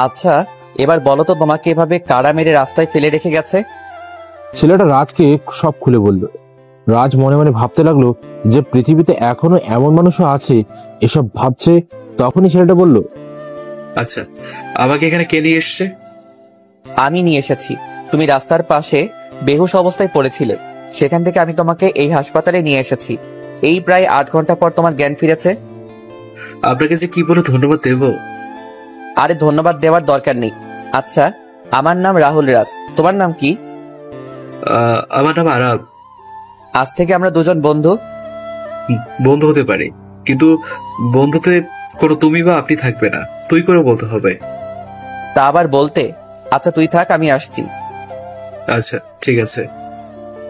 আচ্ছা, এবার বলো তো তোমাকে এভাবে কারা মেরে রাস্তায় ফেলে রেখে গেছে? ছেলেটা রাজকে সব খুলে বলল। রাজ মনে মনে ভাবতে লাগলো যে পৃথিবীতে এখনো এমন মানুষও আছে এসব ভাবছে। তখনই ছেলেটা বলল, আচ্ছা, আমাকে এখানে কে নিয়ে এসছে? আমি নিয়ে এসেছি। তুমি রাস্তার পাশে বেহুশ অবস্থায় পড়েছিলে, সেখান থেকে আমি তোমাকে এই হাসপাতালে নিয়ে এসেছি। এই প্রায় 8 ঘন্টা পর তোমার জ্ঞান ফিরেছে। আপনাকে যে কি বলে ধন্যবাদ দেব? আরে ধন্যবাদ দেওয়ার দরকার নেই। আচ্ছা, আমার নাম রাহুল রাজ, তোমার নাম কি? আমার নাম আরাব। আজ থেকে আমরা দুজন বন্ধু। বন্ধু হতে পারে, কিন্তু বন্ধুতে কোনো তুমি বা আপনি থাকবে না, তুই করে বলতে হবে। তা আবার বলতে? আচ্ছা তুই থাক, আমি আসছি। আচ্ছা ঠিক আছে।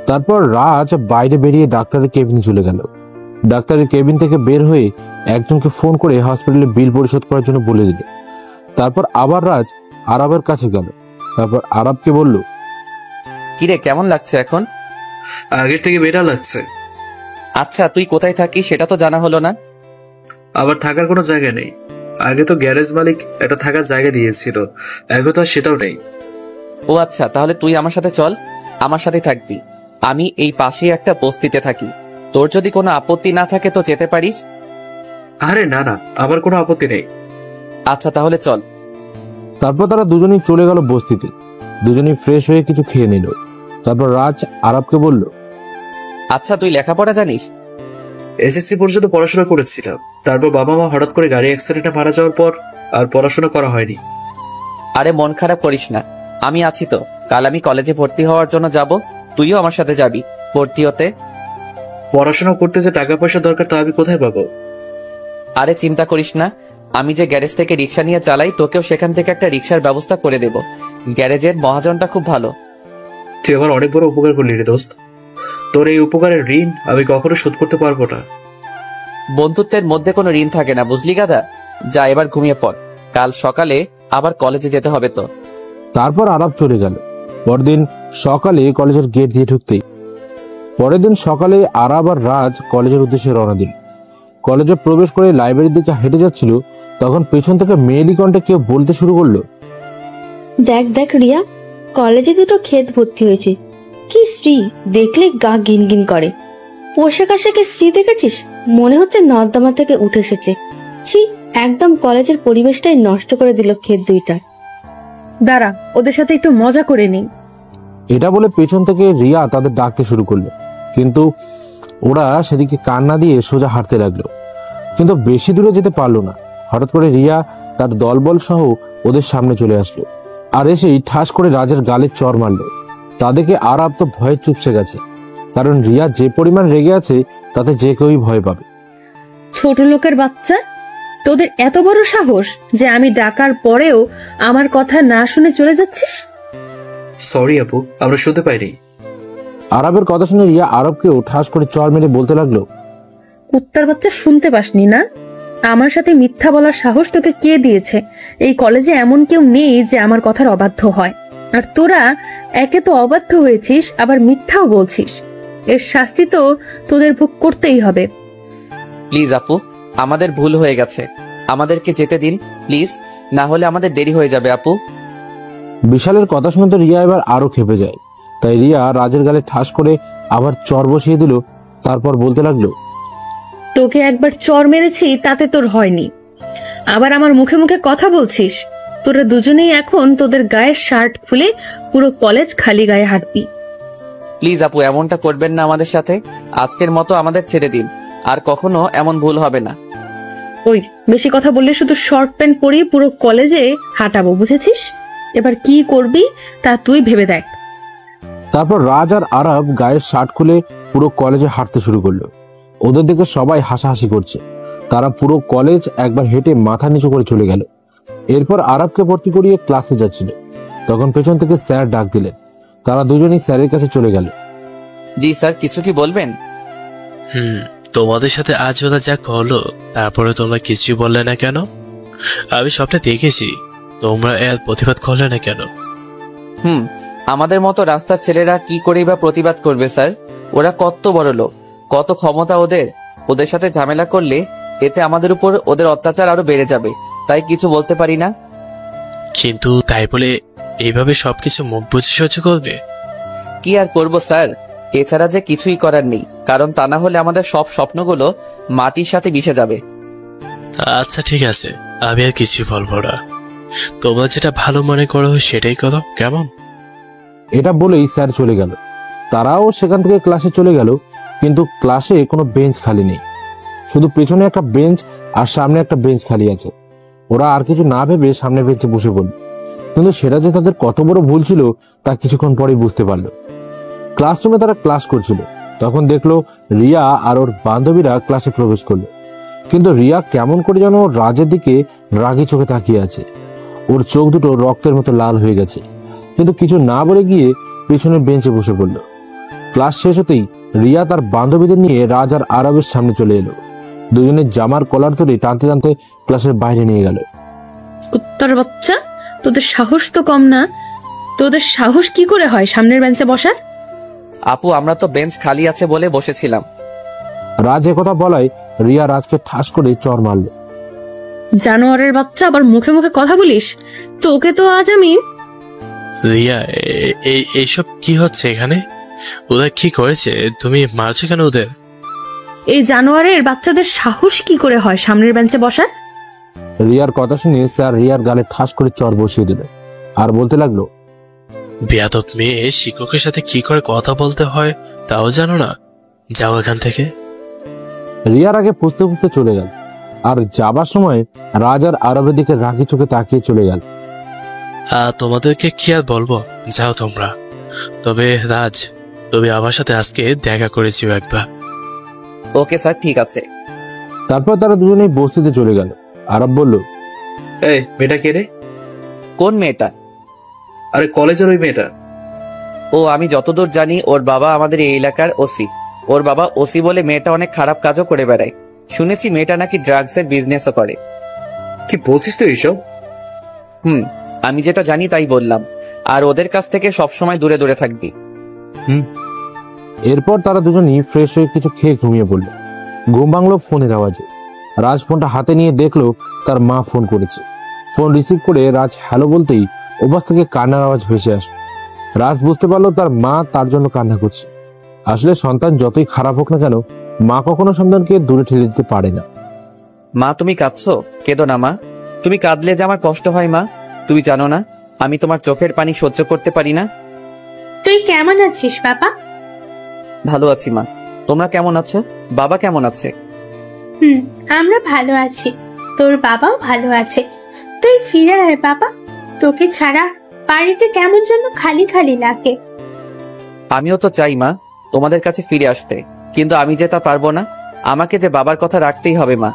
তারপর রাজ বাইরে বেরিয়ে ডাক্তারের কেবিনে চলে গেল। ডাক্তারের কেবিন থেকে বের হয়ে একজনকে ফোন করে হসপিটালে বিল পরিশোধ করার জন্য বলে দিল। তারপর আবার রাজ আরবের কাছে গেল। তারপর আরবকে বলল, কিরে, কেমন লাগছে এখন? আগের থেকে বেটার লাগছে। আচ্ছা তুই কোথায় থাকিস সেটা তো জানা হলো না। আবার থাকার কোনো জায়গা নেই। আগে তো গ্যারেজ মালিক একটা থাকার জায়গা দিয়েছিল, এখন তো আর সেটাও নেই। ও আচ্ছা, তাহলে তুই আমার সাথে চল, আমার সাথে থাকবি। আমি এই পাশেই একটা বস্তিতে থাকি, তোর যদি কোনো আপত্তি না থাকে তো যেতে পারিস। আরে না না, আমার কোনো আপত্তি নেই। আচ্ছা তাহলে চল। তারপর তারা দুজনেই চলে গেল বস্তিতে। দুজনেই ফ্রেশ হয়ে কিছু খেয়ে নিল। তারপর রাজ আরবকে বলল, আচ্ছা তুই লেখাপড়া জানিস? এসএসসি পর্যন্ত পড়াশোনা করেছিলাম, তারপর বাবা মা হঠাৎ করে গাড়ি অ্যাক্সিডেন্টে মারা যাওয়ার পর আর পড়াশোনা করা হয়নি। আরে মন খারাপ করিস না, আমি আছি তো। কাল আমি কলেজে ভর্তি হওয়ার জন্য যাব, তুইও আমার সাথে যাবি ভর্তি হতে। পড়াশোনা করতে যে টাকা পয়সা দরকার তা আমি কোথায় পাবো? আরে চিন্তা করিস না, আমি যে গ্যারেজ থেকে রিক্সা নিয়ে চালাই, তোকেও সেখান থেকে একটা রিক্সার ব্যবস্থা করে দেব। গ্যারেজের মহাজনটা খুব ভালো। তুই আমার অনেক বড় উপকার করলি রে দোস্ত। তোর এই উপকারের ঋণ আমি কখনো শোধ করতে পারবো না। বন্ধুত্বের মধ্যে কোনো ঋণ থাকে না, বুঝলি গাদা? যা এবার ঘুমিয়ে পড়, কাল সকালে আবার কলেজে যেতে হবে তো। তারপর আরব চলে গেল। পরদিন সকালে কলেজের গেট দিয়ে ঢুকতেই পরের দিন সকালে আরব আর রাজ কলেজের উদ্দেশ্যে রওনা দিল। কলেজে প্রবেশ করে লাইব্রেরির দিকে হেঁটে যাচ্ছিল, তখন পেছন থেকে মেয়েলি কণ্ঠে কেউ বলতে শুরু করলো, দেখ দেখ রিয়া, কলেজে দুটো ক্ষেত ভর্তি হয়েছে। কি স্ত্রী, দেখলে গা গিনগিন করে। পোশাক আশাকের স্ত্রী দেখেছিস? মনে হচ্ছে নর্দমা থেকে উঠে এসেছে। ছি, একদম কলেজের পরিবেশটাই নষ্ট করে দিল ক্ষেত দুইটা। দাঁড়া, ওদের সাথে একটু মজা করে নিই। এটা বলে পেছন থেকে রিয়া তাদের ডাকতে শুরু করলো, কিন্তু ওরা সেদিকে কান না দিয়ে সোজা হাঁটতে লাগলো। কিন্তু বেশি দূরে যেতে পারলো না। হঠাৎ করে রিয়া তার দলবল সহ ওদের সামনে চলে আসলো, আর এসেই ঠাস করে রাজের গালে চড় মারলো। তাদেরকে আরব তো ভয়ে চুপসে গেছে, কারণ রিয়া যে পরিমাণ রেগে আছে তাতে যে কেউই ভয় পাবে। ছোট লোকের বাচ্চা, তোদের এত বড় সাহস যে আমি ডাকার পরেও আমার কথা না শুনে চলে যাচ্ছিস? সরি আপু, আমরা শুনতে পাইনি। আরবের কথা শুনে রিয়া আরবকেও ঠাস করে চড় মেরে বলতে লাগলো, কুত্তার বাচ্চা, শুনতে পাসনি না? আমার সাথে মিথ্যা বলার সাহস তোকে কে দিয়েছে? এই কলেজে এমন কেউ নেই যে আমার কথার অবাধ্য হয়। আর তোরা একে তো অবাধ্য হয়েছিস, আবার মিথ্যাও বলছিস। এর শাস্তি তো তোদের ভোগ করতেই হবে। প্লিজ আপু, আমাদের ভুল হয়ে গেছে, আমাদেরকে যেতে দিন প্লিজ, না হলে আমাদের দেরি হয়ে যাবে আপু। বিশালের কথা শুনে তো রিয়া এবার আরো খেপে যায়। তাই রিয়া রাজের গালে ঠাস করে আবার চড় বসিয়ে দিল। তারপর বলতে লাগলো, তোকে একবার চর মেরেছি, তাতে তোর হয়নি, আবার আমার মুখে মুখে কথা বলছিস। তোরা দুজনেই এখন তোদের গায়ের শার্ট খুলে পুরো কলেজ খালি গায়ে হাঁটবি। প্লিজ আপু, এমনটা করবেন না আমাদের সাথে। আজকের মতো আমাদের ছেড়ে দিন, আর কখনো এমন ভুল হবে না। ওই, বেশি কথা বললে শুধু শর্ট প্যান্ট পরিয়ে পুরো কলেজে হাঁটাবো, বুঝেছিস? এবার কি করবি তা তুই ভেবে দেখ। তারপর রাজ আর আরব গায়ের শার্ট খুলে পুরো কলেজে হাঁটতে শুরু করলো। ওদের দিকে সবাই হাসাহাসি করছে। তারা পুরো কলেজ একবার হেঁটে মাথা নিচু করে চলে গেল। এরপর আরবকে ভর্তি করিয়ে ক্লাসে যাচ্ছিল, তখন পেছন থেকে স্যার ডাক দিলেন। তারা দুজনেই স্যারের কাছে চলে গেল। জি স্যার, কিছু কি বলবেন? তোমাদের সাথে আজ ওরা যা করলো, তারপরে তোমরা কিছুই বললে না কেন? আমি সবটা দেখেছি, তোমরা এর প্রতিবাদ করলে না কেন? আমাদের মতো রাস্তার ছেলেরা কি করেই বা প্রতিবাদ করবে স্যার? ওরা কত বড় লোক, কত ক্ষমতা ওদের। ওদের সাথে ঝামেলা করলে এতে আমাদের উপর ওদের অত্যাচার আরো বেড়ে যাবে, তাই কিছু বলতে পারি না। কিন্তু তাই বলে এইভাবে সবকিছু মুখ বুঝে সহ্য করবে? কি আর করব স্যার, এছাড়া যে কিছুই করার নেই, কারণ তা না হলে আমাদের সব স্বপ্নগুলো মাটির সাথে মিশে যাবে। আচ্ছা ঠিক আছে, আমি আর কিছু বলবো না। তোমরা যেটা ভালো মনে করো সেটাই করো, কেমন? এটা বলেই স্যার চলে গেল। তারাও সেখান থেকে ক্লাসে চলে গেল, কিন্তু ক্লাসে কোনো বেঞ্চ খালি নেই, শুধু পেছনে একটা বেঞ্চ আর সামনে একটা বেঞ্চ খালি আছে। ওরা আর কিছু না ভেবে সামনের বেঞ্চে বসে পড়ল, কিন্তু সেটা যে তাদের কত বড় ভুল ছিল তা কিছুক্ষণ পরেই বুঝতে পারলো। ক্লাসরুমে তারা ক্লাস করছিল, তখন দেখলো রিয়া আর ওর বান্ধবীরা ক্লাসে প্রবেশ করলো। কিন্তু রিয়া কেমন করে যেন রাজের দিকে রাগী চোখে তাকিয়ে আছে। ওর চোখ দুটো রক্তের মতো লাল হয়ে গেছে, কিন্তু কিছু না বলে গিয়ে পেছনের বেঞ্চে বসে পড়ল। ক্লাস শেষ হতেই রিয়া তার বান্ধবীদের নিয়ে রাজ আর আরবের সামনে চলে এলো। দুজনের জামার কলার ধরে টানতে টানতে ক্লাসের বাইরে নিয়ে গেল। কুত্তার বাচ্চা, তোদের সাহস তো কম না। তোদের সাহস কি করে হয় সামনের বেঞ্চে বসার? আপু, আমরা তো বেঞ্চ খালি আছে বলে বসেছিলাম। রাজ কথা বলায় রিয়া রাজকে ঠাস করে চর মারল। জানোয়ারের বাচ্চা, আবার মুখে মুখে কথা বলিস? তোকে তো আজ আমি। রিয়া, এইসব কি হচ্ছে এখানে? ওরা কি করেছে? তুমি মারছো কেন ওদের? এই জানোয়ারের বাচ্চাদের সাহস কি করে হয় সামনের বেঞ্চে বসার? রিয়ার কথা শুনে স্যার রিয়ার গালে ঠাস করে চর বসিয়ে দিল আর বলতে লাগলো, বেয়াদব মেয়ে, শিক্ষকের সাথে কি করে কথা বলতে হয় তাও জানো না? যাও এখান থেকে। রিয়ার আগে পুষতে পুষতে চলে গেল, আর যাবার সময় রাজ আর আরবের দিকে রাগি চোখে তাকিয়ে চলে গেল। তোমাদেরকে কি আর বলবো, যাও তোমরা। তবে রাজ, তুমি আমার সাথে আজকে দেখা করেছিও একবার। ওকে স্যার, ঠিক আছে। তারপর তারা দুজনেই বস্তিতে চলে গেল। আরব বলল, এই মেয়েটা কে রে? কোন মেয়েটা? আরে কলেজের ওই মেয়েটা। ও, আমি যতদূর জানি ওর বাবা আমাদের এই এলাকার ওসি। ওর বাবা ওসি বলে মেয়েটা অনেক খারাপ কাজও করে বেড়ায়। শুনেছি মেয়েটা নাকি ড্রাগসের বিজনেসও করে। কি বলছিস তুই এইসব? আমি যেটা জানি তাই বললাম। আর ওদের কাছ থেকে সবসময় দূরে দূরে থাকবি। এরপর তারা দুজনই ফ্রেশ হয়ে কিছু খেয়ে ঘুমিয়ে পড়ল। ঘুম ভাঙলো ফোনের আওয়াজে। রাজ ফোনটা হাতে নিয়ে দেখলো তার মা ফোন করেছে। ফোন রিসিভ করে রাজ হ্যালো বলতেই ওপাশ থেকে কান্নার আওয়াজ ভেসে আসলো। রাজ বুঝতে পারলো তার মা তার জন্য কান্না করছে। আসলে সন্তান যতই খারাপ হোক না কেন, মা কখনো সন্তানকে দূরে ঠেলে দিতে পারে না। মা, তুমি কাঁদছো? কেঁদো না মা। তুমি কাঁদলে যে আমার কষ্ট হয় মা। তুমি জানো না আমি তোমার চোখের পানি সহ্য করতে পারি না। তুই কেমন আছিস বাবা? ভালো আছি মা। তোমরা কেমন আছো? বাবা কেমন আছে? আমরা ভালো আছি। তোর বাবাও ভালো আছে। তুই ফিরে আয় বাবা। তোকে ছাড়া বাড়িতে কেমন যেন খালি খালি লাগে। আমিও তো চাই মা তোমাদের কাছে ফিরে আসতে, কিন্তু আমি যে তা পারবো না। আমাকে যে বাবার কথা রাখতেই হবে মা,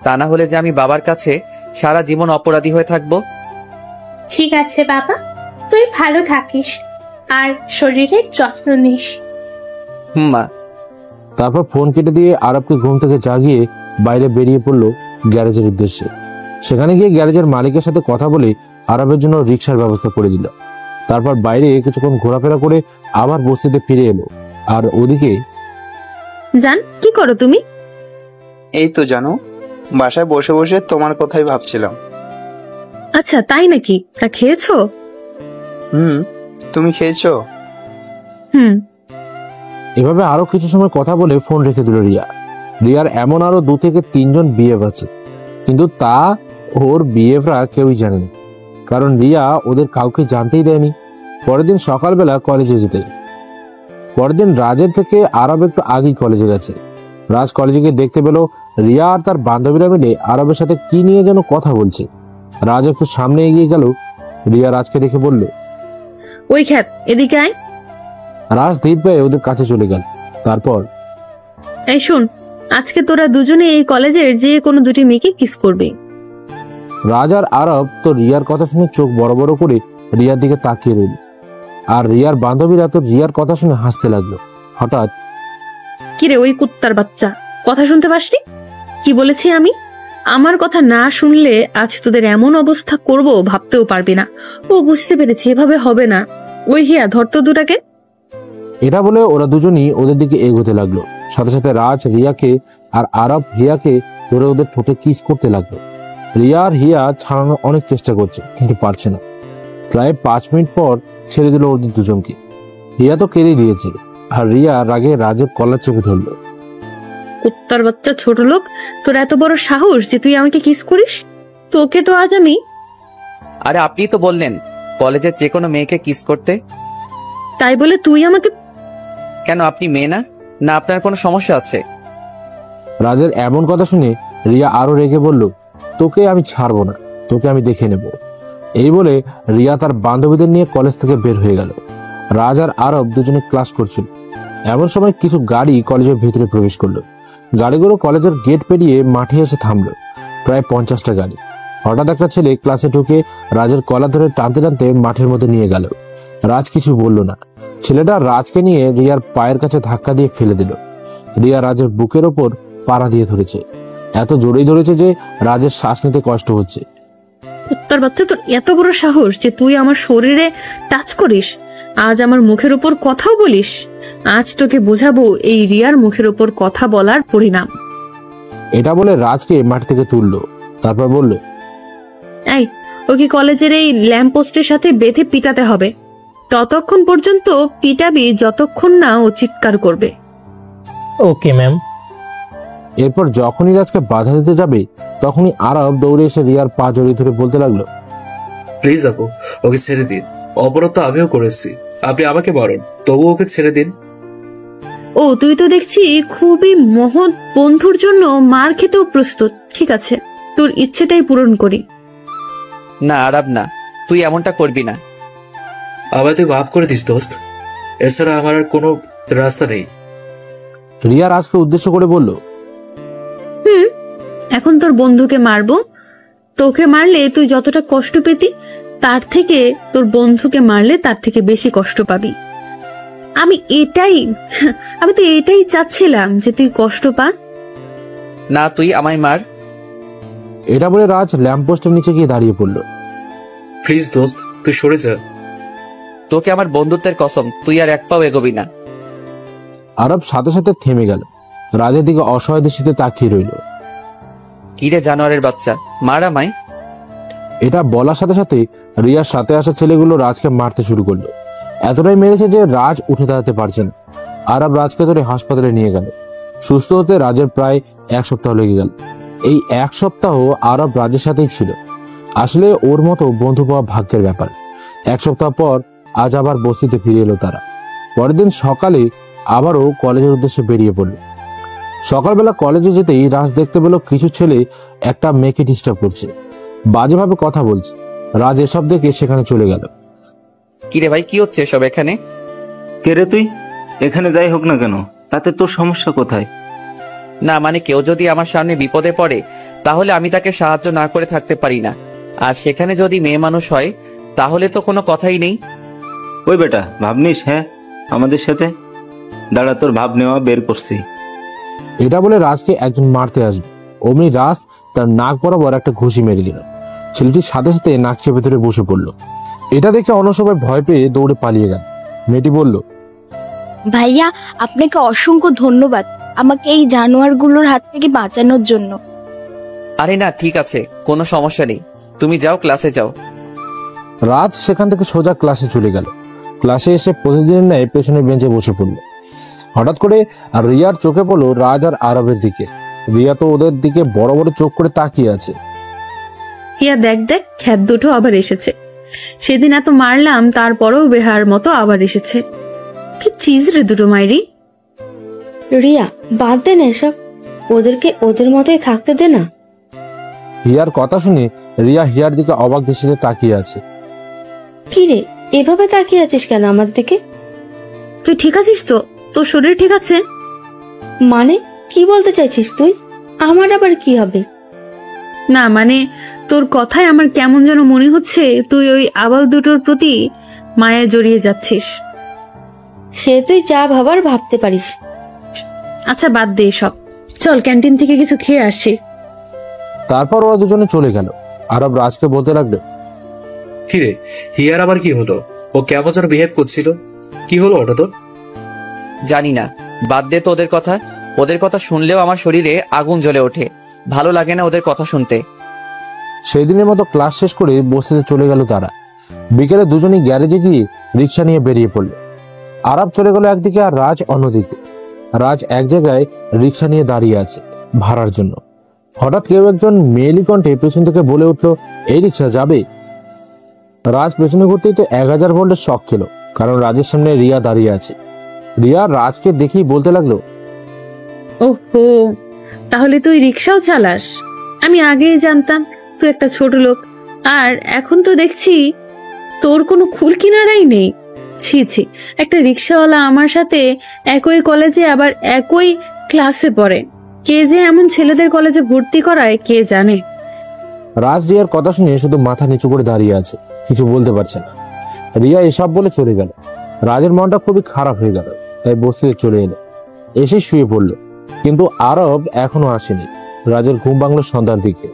তা না হলে যে আমি বাবার কাছে সারা জীবন অপরাধী হয়ে থাকবো। ঠিক আছে বাবা, তুই ভালো থাকিস আর শরীরের যত্ন নিস। মা। তারপর ফোন কেটে দিয়ে আরবকে ঘুম থেকে জাগিয়ে বাইরে বেরিয়ে পড়লো গ্যারেজের উদ্দেশ্যে। সেখানে গিয়ে গ্যারেজের মালিকের সাথে কথা বলে আরবের জন্য রিক্সার ব্যবস্থা করে দিল। তারপর বাইরে কিছুক্ষণ ঘোরাফেরা করে আবার বস্তিতে ফিরে এলো। আর ওদিকে জান, কি করো তুমি? এই তো জানো, বাসায় বসে বসে তোমার কথাই ভাবছিলাম। আচ্ছা তাই নাকি? তা খেয়েছো? তুমি খেয়েছো? এভাবে আরো কিছু সময় কথা বলে ফোন রেখে দিল রিয়া। রিয়ার এমন আরো 2 থেকে 3 জন বিএফ আছে, কিন্তু তা ওর বিএফরা কেউই জানে না, কারণ রিয়া ওদের কাউকে জানতেই দেয়নি। পরের দিন সকালবেলা কলেজে যেতে। পরের দিন রাজের থেকে আরব একটু আগেই কলেজে গেছে। রাজ কলেজে গিয়ে দেখতে পেল রিয়া আর তার বান্ধবীরা মিলে আরবের সাথে কি নিয়ে যেন কথা বলছে। রাজ একটু সামনে এগিয়ে গেল। রিয়া রাজকে দেখে বলল, ওই খ্যাত, এদিকে আয়। রাজ ধীর পায়ে ওদের কাছে চলে গেল। তারপর, এই শোন, আজকে তোরা দুজনে এই কলেজের যে কোনো 2টি মেয়েকে কিস করবে। রাজ আর আরব তো রিয়ার কথা শুনে চোখ বড় বড় করে রিয়ার দিকে তাকিয়ে রইল। আর রিয়ার বান্ধবীরা তো রিয়ার কথা শুনে হাসতে লাগলো। হঠাৎ, কিরে ওই কুত্তার বাচ্চা, কথা শুনতে পাসনি? কি বলেছি আমি? আমার কথা না শুনলে আজ তোদের এমন অবস্থা করব ভাবতেও পারবি না। ও বুঝতে পেরেছি, এভাবে হবে না। ওই হিয়া, ধর তো দুটাকে। এটা বলে ওরা দুজনই ওদের দিকে এগোতে লাগলো। সাথে সাথে রাজ রিয়াকে আর আরব হিয়াকে ধরে ওদের ঠোঁটে কিস করতে লাগলো। রিয়া আর হিয়া ছাড়ানোর অনেক চেষ্টা করছে কিন্তু পারছে না। প্রায় 5 মিনিট পর ছেড়ে দিল ওদের দুজনকে। হিয়া তো কেঁদে দিয়েছে আর রিয়া রাগে রাজের কলার চেপে ধরলো। কুত্তার বাচ্চা ছোট লোক, তোর এত বড় সাহস যে তুই আমাকে কিস করিস? তোকে তো আজ আমি। আরে আপনি তো বললেন কলেজের যে কোনো মেয়েকে কিস করতে। তাই বলে তুই আমাকে? কেন আপনি মেয়ে না? না আপনার কোনো সমস্যা আছে? রাজের এমন কথা শুনে রিয়া আরো রেগে বলল, তোকে আমি ছাড়বো না, তোকে আমি দেখে নেব। এই বলে রিয়া তার বান্ধবীদের নিয়ে কলেজ থেকে বের হয়ে গেল। রাজ আর আরব দুজনে ক্লাস করছিল। এমন সময় কিছু গাড়ি কলেজের ভিতরে প্রবেশ করলো। গাড়িগুলো কলেজের গেট পেরিয়ে মাঠে এসে থামলো। প্রায় 50টা গাড়ি। হঠাৎ একটা ছেলে ক্লাসে ঢুকে রাজের কলা ধরে টানতে টানতে মাঠের মধ্যে নিয়ে গেল। রাজ কিছু বলল না। ছেলেটা রাজকে নিয়ে রিয়ার পায়ের কাছে ধাক্কা দিয়ে ফেলে দিল। রিয়া রাজের বুকের ওপর পাড়া দিয়ে ধরেছে। এত জোরেই ধরেছে যে রাজের শ্বাস নিতে কষ্ট হচ্ছে। কুত্তার বাচ্চা, তোর এত বড় সাহস যে তুই আমার শরীরে টাচ করিস, আজ আমার মুখের উপর কথাও বলিস। আজ তোকে বোঝাবো এই রিয়ার মুখের উপর কথা বলার পরিণাম। এটা বলে রাজকে মাটি থেকে তুললো। তারপর বলল, এই, ওকে কলেজের এই ল্যাম্প পোস্টের সাথে বেঁধে পিটাতে হবে। ততক্ষণ পর্যন্ত পিটাবি যতক্ষণ না ও চিৎকার করবে। Okay ma'am. এরপর যখনই রাজকে বাধা দিতে যাবে তখনই আরব দৌড়ে এসে রিয়ার পা জড়িয়ে ধরে বলতে লাগলো, প্লিজ আপু, ওকে ছেড়ে দিন। অপরাধ তো আমিও করেছি, আপনি আমাকে মারুন, তবু ওকে ছেড়ে দিন। ও, তুই তো দেখছি খুবই মহৎ বন্ধুর জন্য মার খেতেও প্রস্তুত। ঠিক আছে, তোর ইচ্ছেটাই পূরণ করি। না আরব না, তুই এমনটা করবি না। আমায় তুই মাফ করে দিস দোস্ত, এছাড়া আমার আর কোনো রাস্তা নেই। রিয়া রাজকে উদ্দেশ্য করে বলল, এখন তোর বন্ধুকে মারবো। তোকে মারলে তুই যতটা কষ্ট পেতি তার থেকে তোর বন্ধুকে মারলে তার থেকে বেশি কষ্ট পাবি। আমি তো এটাই চাচ্ছিলাম যে তুই কষ্ট পা। না, তুই আমায় মার। এটা বলে রাজ ল্যাম্পপোস্টের নিচে গিয়ে দাঁড়িয়ে পড়ল। প্লিজ দোস্ত, তুই সরে যা। তোকে আমার বন্ধুত্বের কসম, তুই আর এক পাও এগোবি না। আরব সাথে সাথে থেমে গেল। রাজের দিকে অসহায় দৃষ্টিতে তাকিয়ে রইল। কিরে জানোয়ারের বাচ্চা, মার আমায়। এটা বলার সাথে সাথে রিয়ার সাথে আসা ছেলেগুলো রাজকে মারতে শুরু করলো। এতটাই মেরেছে যে রাজ উঠে দাঁড়াতে পারছে না। আরব রাজকে ধরে হাসপাতালে নিয়ে গেল। সুস্থ হতে রাজের প্রায় 1 সপ্তাহ লেগে গেল। এই 1 সপ্তাহ আরব রাজের সাথেই ছিল। আসলে ওর মতো বন্ধু পাওয়া ভাগ্যের ব্যাপার। 1 সপ্তাহ পর আজ আবার বস্তিতে ফিরে এলো তারা। পরের দিন সকালে আবারও কলেজের উদ্দেশ্যে বেরিয়ে পড়ল। সকালবেলা কলেজে যেতেই রাজ দেখতে পেল কিছু ছেলে একটা মেয়েকে ডিস্টার্ব করছে, বাজেভাবে কথা বলছে। রাজ এসব দেখে সেখানে চলে গেল। কিরে ভাই, কি হচ্ছে সব এখানে? কে রে তুই? এখানে যাই হোক না কেন, তাতে তোর সমস্যা কোথায়? না মানে কেউ যদি আমার সামনে বিপদে পড়ে তাহলে আমি তাকে সাহায্য না করে থাকতে পারি না। আর সেখানে যদি মেয়ে মানুষ হয় তাহলে তো কোনো কথাই নেই। ওই বেটা, ভাবনিস হ্যাঁ আমাদের সাথে? দাঁড়া, তোর ভাব নেওয়া বের করছি। এটা বলে রাজকে একজন মারতে আসবে, অমনি রাজ তার নাক বরাবর একটা ঘুষি মেরে দিল। ছেলেটির সাথে সাথে নাক চেপে ধরে বসে পড়ল। এটা দেখে অন্য সবাই ভয় পেয়ে দৌড়ে পালিয়ে গেল। মেয়েটি বলল, ভাইয়া, আপনাকে অসংখ্য ধন্যবাদ আমাকে এই জানোয়ারগুলোর হাত থেকে বাঁচানোর জন্য। আরে না, ঠিক আছে, কোনো সমস্যা নেই, তুমি যাও, ক্লাসে যাও। রাজ সেখান থেকে সোজা ক্লাসে চলে গেল। ক্লাসে এসে প্রতিদিনের ন্যায় পেছনের বেঞ্চে বসে পড়ল। হঠাৎ করে রিয়ার চোখে পড়লো রাজ আর আরবের দিকে। রিয়া তো ওদের দিকে বড় বড় চোখ করে তাকিয়ে আছে। হিয়া, দেখ দেখ, খ্যাত দুটো আবার এসেছে। সেদিন এত মারলাম তারপরেও বেহার মতো আবার এসেছে। কি চিজ রে দুটো মাইরি। রিয়া, বাদ দে না এসব, ওদেরকে ওদের মতোই থাকতে দে না। হিয়ার কথা শুনে রিয়া হিয়ার দিকে অবাক দৃষ্টিতে তাকিয়ে আছে। কি রে, এভাবে তাকিয়ে আছিস কেন আমার দিকে? তুই ঠিক আছিস তো? তোর শরীর ঠিক আছে? মানে কি বলতে চাইছিস তুই? আমার আবার কি হবে? না মানে তোর কথায় আমার কেমন যেন মনে হচ্ছে তুই ওই আবাল দুটোর প্রতি মায়ায় জড়িয়ে যাচ্ছিস। সে তুই যা ভাবার ভাবতে পারিস। আচ্ছা বাদ দে সব, চল ক্যান্টিন থেকে কিছু খেয়ে আসছি। তারপর ওরা দুজনে চলে গেল। আরব রাজকে বলতে লাগলো, কিরে, হিয়ার আবার কি হলো? ও কেমন যেন বিহেভ করছিল, কি হলো ওটা তোর? জানি না, বাদ দে তো ওদের কথা। ওদের কথা শুনলেও আমার শরীরে আগুন জ্বলে ওঠে। ভালো লাগে না ওদের কথা শুনতে। সেই দিনের মতো ক্লাস শেষ করে বসতে চলে গেল তারা। বিকেলে দুজনেই গ্যারেজে গিয়ে রিক্সা নিয়ে বেরিয়ে পড়ল। আরব চলে গেল একদিকে আর রাজ অন্যদিকে। রাজ এক জায়গায় রিক্সা নিয়ে দাঁড়িয়ে আছে ভাড়ার জন্য। হঠাৎ কেউ একজন মেয়েলি কণ্ঠে পেছন থেকে বলে উঠল, এই রিক্সা যাবে? রাজ পেছনে ঘুরতেই তো 1000 ভোল্টের শক খেল, কারণ রাজের সামনে রিয়া দাঁড়িয়ে আছে। রিয়া রাজকে দেখেই বলতে লাগলো, ওহো, তাহলে তুই রিক্সাও চালাস? আমি আগেই জানতাম তুই একটা ছোট লোক, আর এখন তো দেখছি তোর কোনো খুল কিনারাই নেই। ছি ছি, একটা রিক্সাওয়ালা আমার সাথে একই কলেজে আবার একই ক্লাসে পড়ে। কে যে এমন ছেলেদের কলেজে ভর্তি করায় কে জানে। রাজ রিয়ার কথা শুনে শুধু মাথা নিচু করে দাঁড়িয়ে আছে, কিছু বলতে পারছে না। রিয়া এসব বলে চলে গেল। রাজের মনটা খুবই খারাপ হয়ে গেল, তাই বসতে চলে এলো। এসে শুয়ে পড়ল, কিন্তু আরব এখনো আসেনি। রাজের ঘুম ভাঙল সন্ধ্যার দিকে।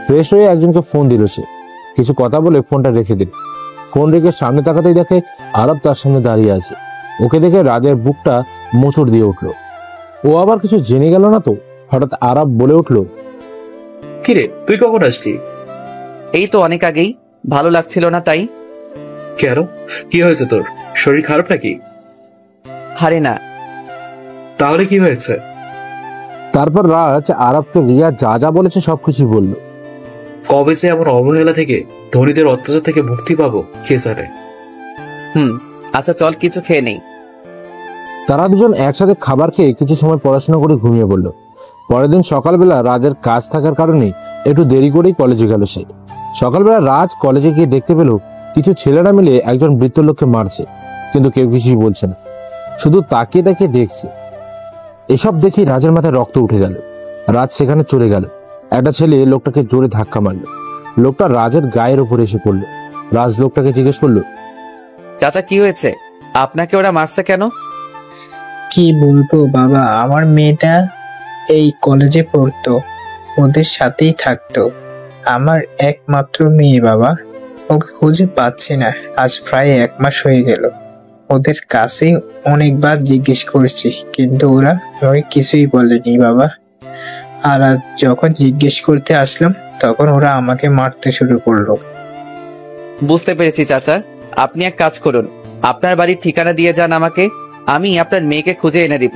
ফ্রেশ হয়ে একজনকে ফোন দিল সে। কিছু কথা বলে ফোনটা রেখে দিল। ফোন রেখে সামনে তাকাতেই দেখে আরব তার সামনে দাঁড়িয়ে আছে। ওকে দেখে রাজের বুকটা মোচড় দিয়ে উঠলো। ও আবার কিছু জেনে গেল না তো? হঠাৎ আরব বলে উঠলো, কিরে তুই কখন আসলি? এই তো অনেক আগেই। ভালো লাগছিল না তাই। কেন, কি হয়েছে তোর? শরীর খারাপ নাকি? আরে না। তাহলে কি হয়েছে? তারপর রাজ আরবকে রিয়া যা যা বলেছে সবকিছু বলল। কবে যে এমন অবহেলা থেকে, ধনীদের অত্যাচার থেকে মুক্তি পাবো কে জানে। আচ্ছা চল কিছু খেয়ে নেই। তারা দুজন একসাথে খাবার খেয়ে কিছু সময় পড়াশোনা করে ঘুমিয়ে পড়ল। পরের দিন সকালবেলা রাজের কাজ থাকার কারণে একটু দেরি করেই কলেজে গেল সে। সকালবেলা রাজ কলেজে গিয়ে দেখতে পেল কিছু ছেলেরা মিলে একজন বৃদ্ধ লোককে মারছে, কিন্তু কেউ কিছুই বলছে না, শুধু তাকিয়ে তাকিয়ে দেখছে। এসব দেখে রাজের মাথায় রক্ত উঠে গেল। রাজ সেখানে চলে গেল। একটা ছেলে লোকটাকে জোরে ধাক্কা মারল। লোকটা রাজের গায়ের উপরে এসে পড়ল। রাজ লোকটাকে জিজ্ঞেস করলো, চাচা কি হয়েছে? আপনাকে ওরা মারছে কেন? কি বলবো বাবা, আমার মেয়েটা এই কলেজে পড়তো, ওদের সাথেই থাকতো। আমার একমাত্র মেয়ে বাবা, ওকে খুঁজে পাচ্ছি না। আজ প্রায় 1 মাস হয়ে গেল। ওদের কাছে অনেকবার জিজ্ঞেস করেছি, কিন্তু ওরা আমাকে কিছুই বলেনি বাবা। আর আজ যখন জিজ্ঞেস করতে আসলাম, তখন ওরা আমাকে মারতে শুরু করলো। বুঝতে পেরেছি চাচা, আপনি এক কাজ করুন, আপনার বাড়ির ঠিকানা দিয়ে যান আমাকে। আমি আপনার মেয়েকে খুঁজে এনে দিব,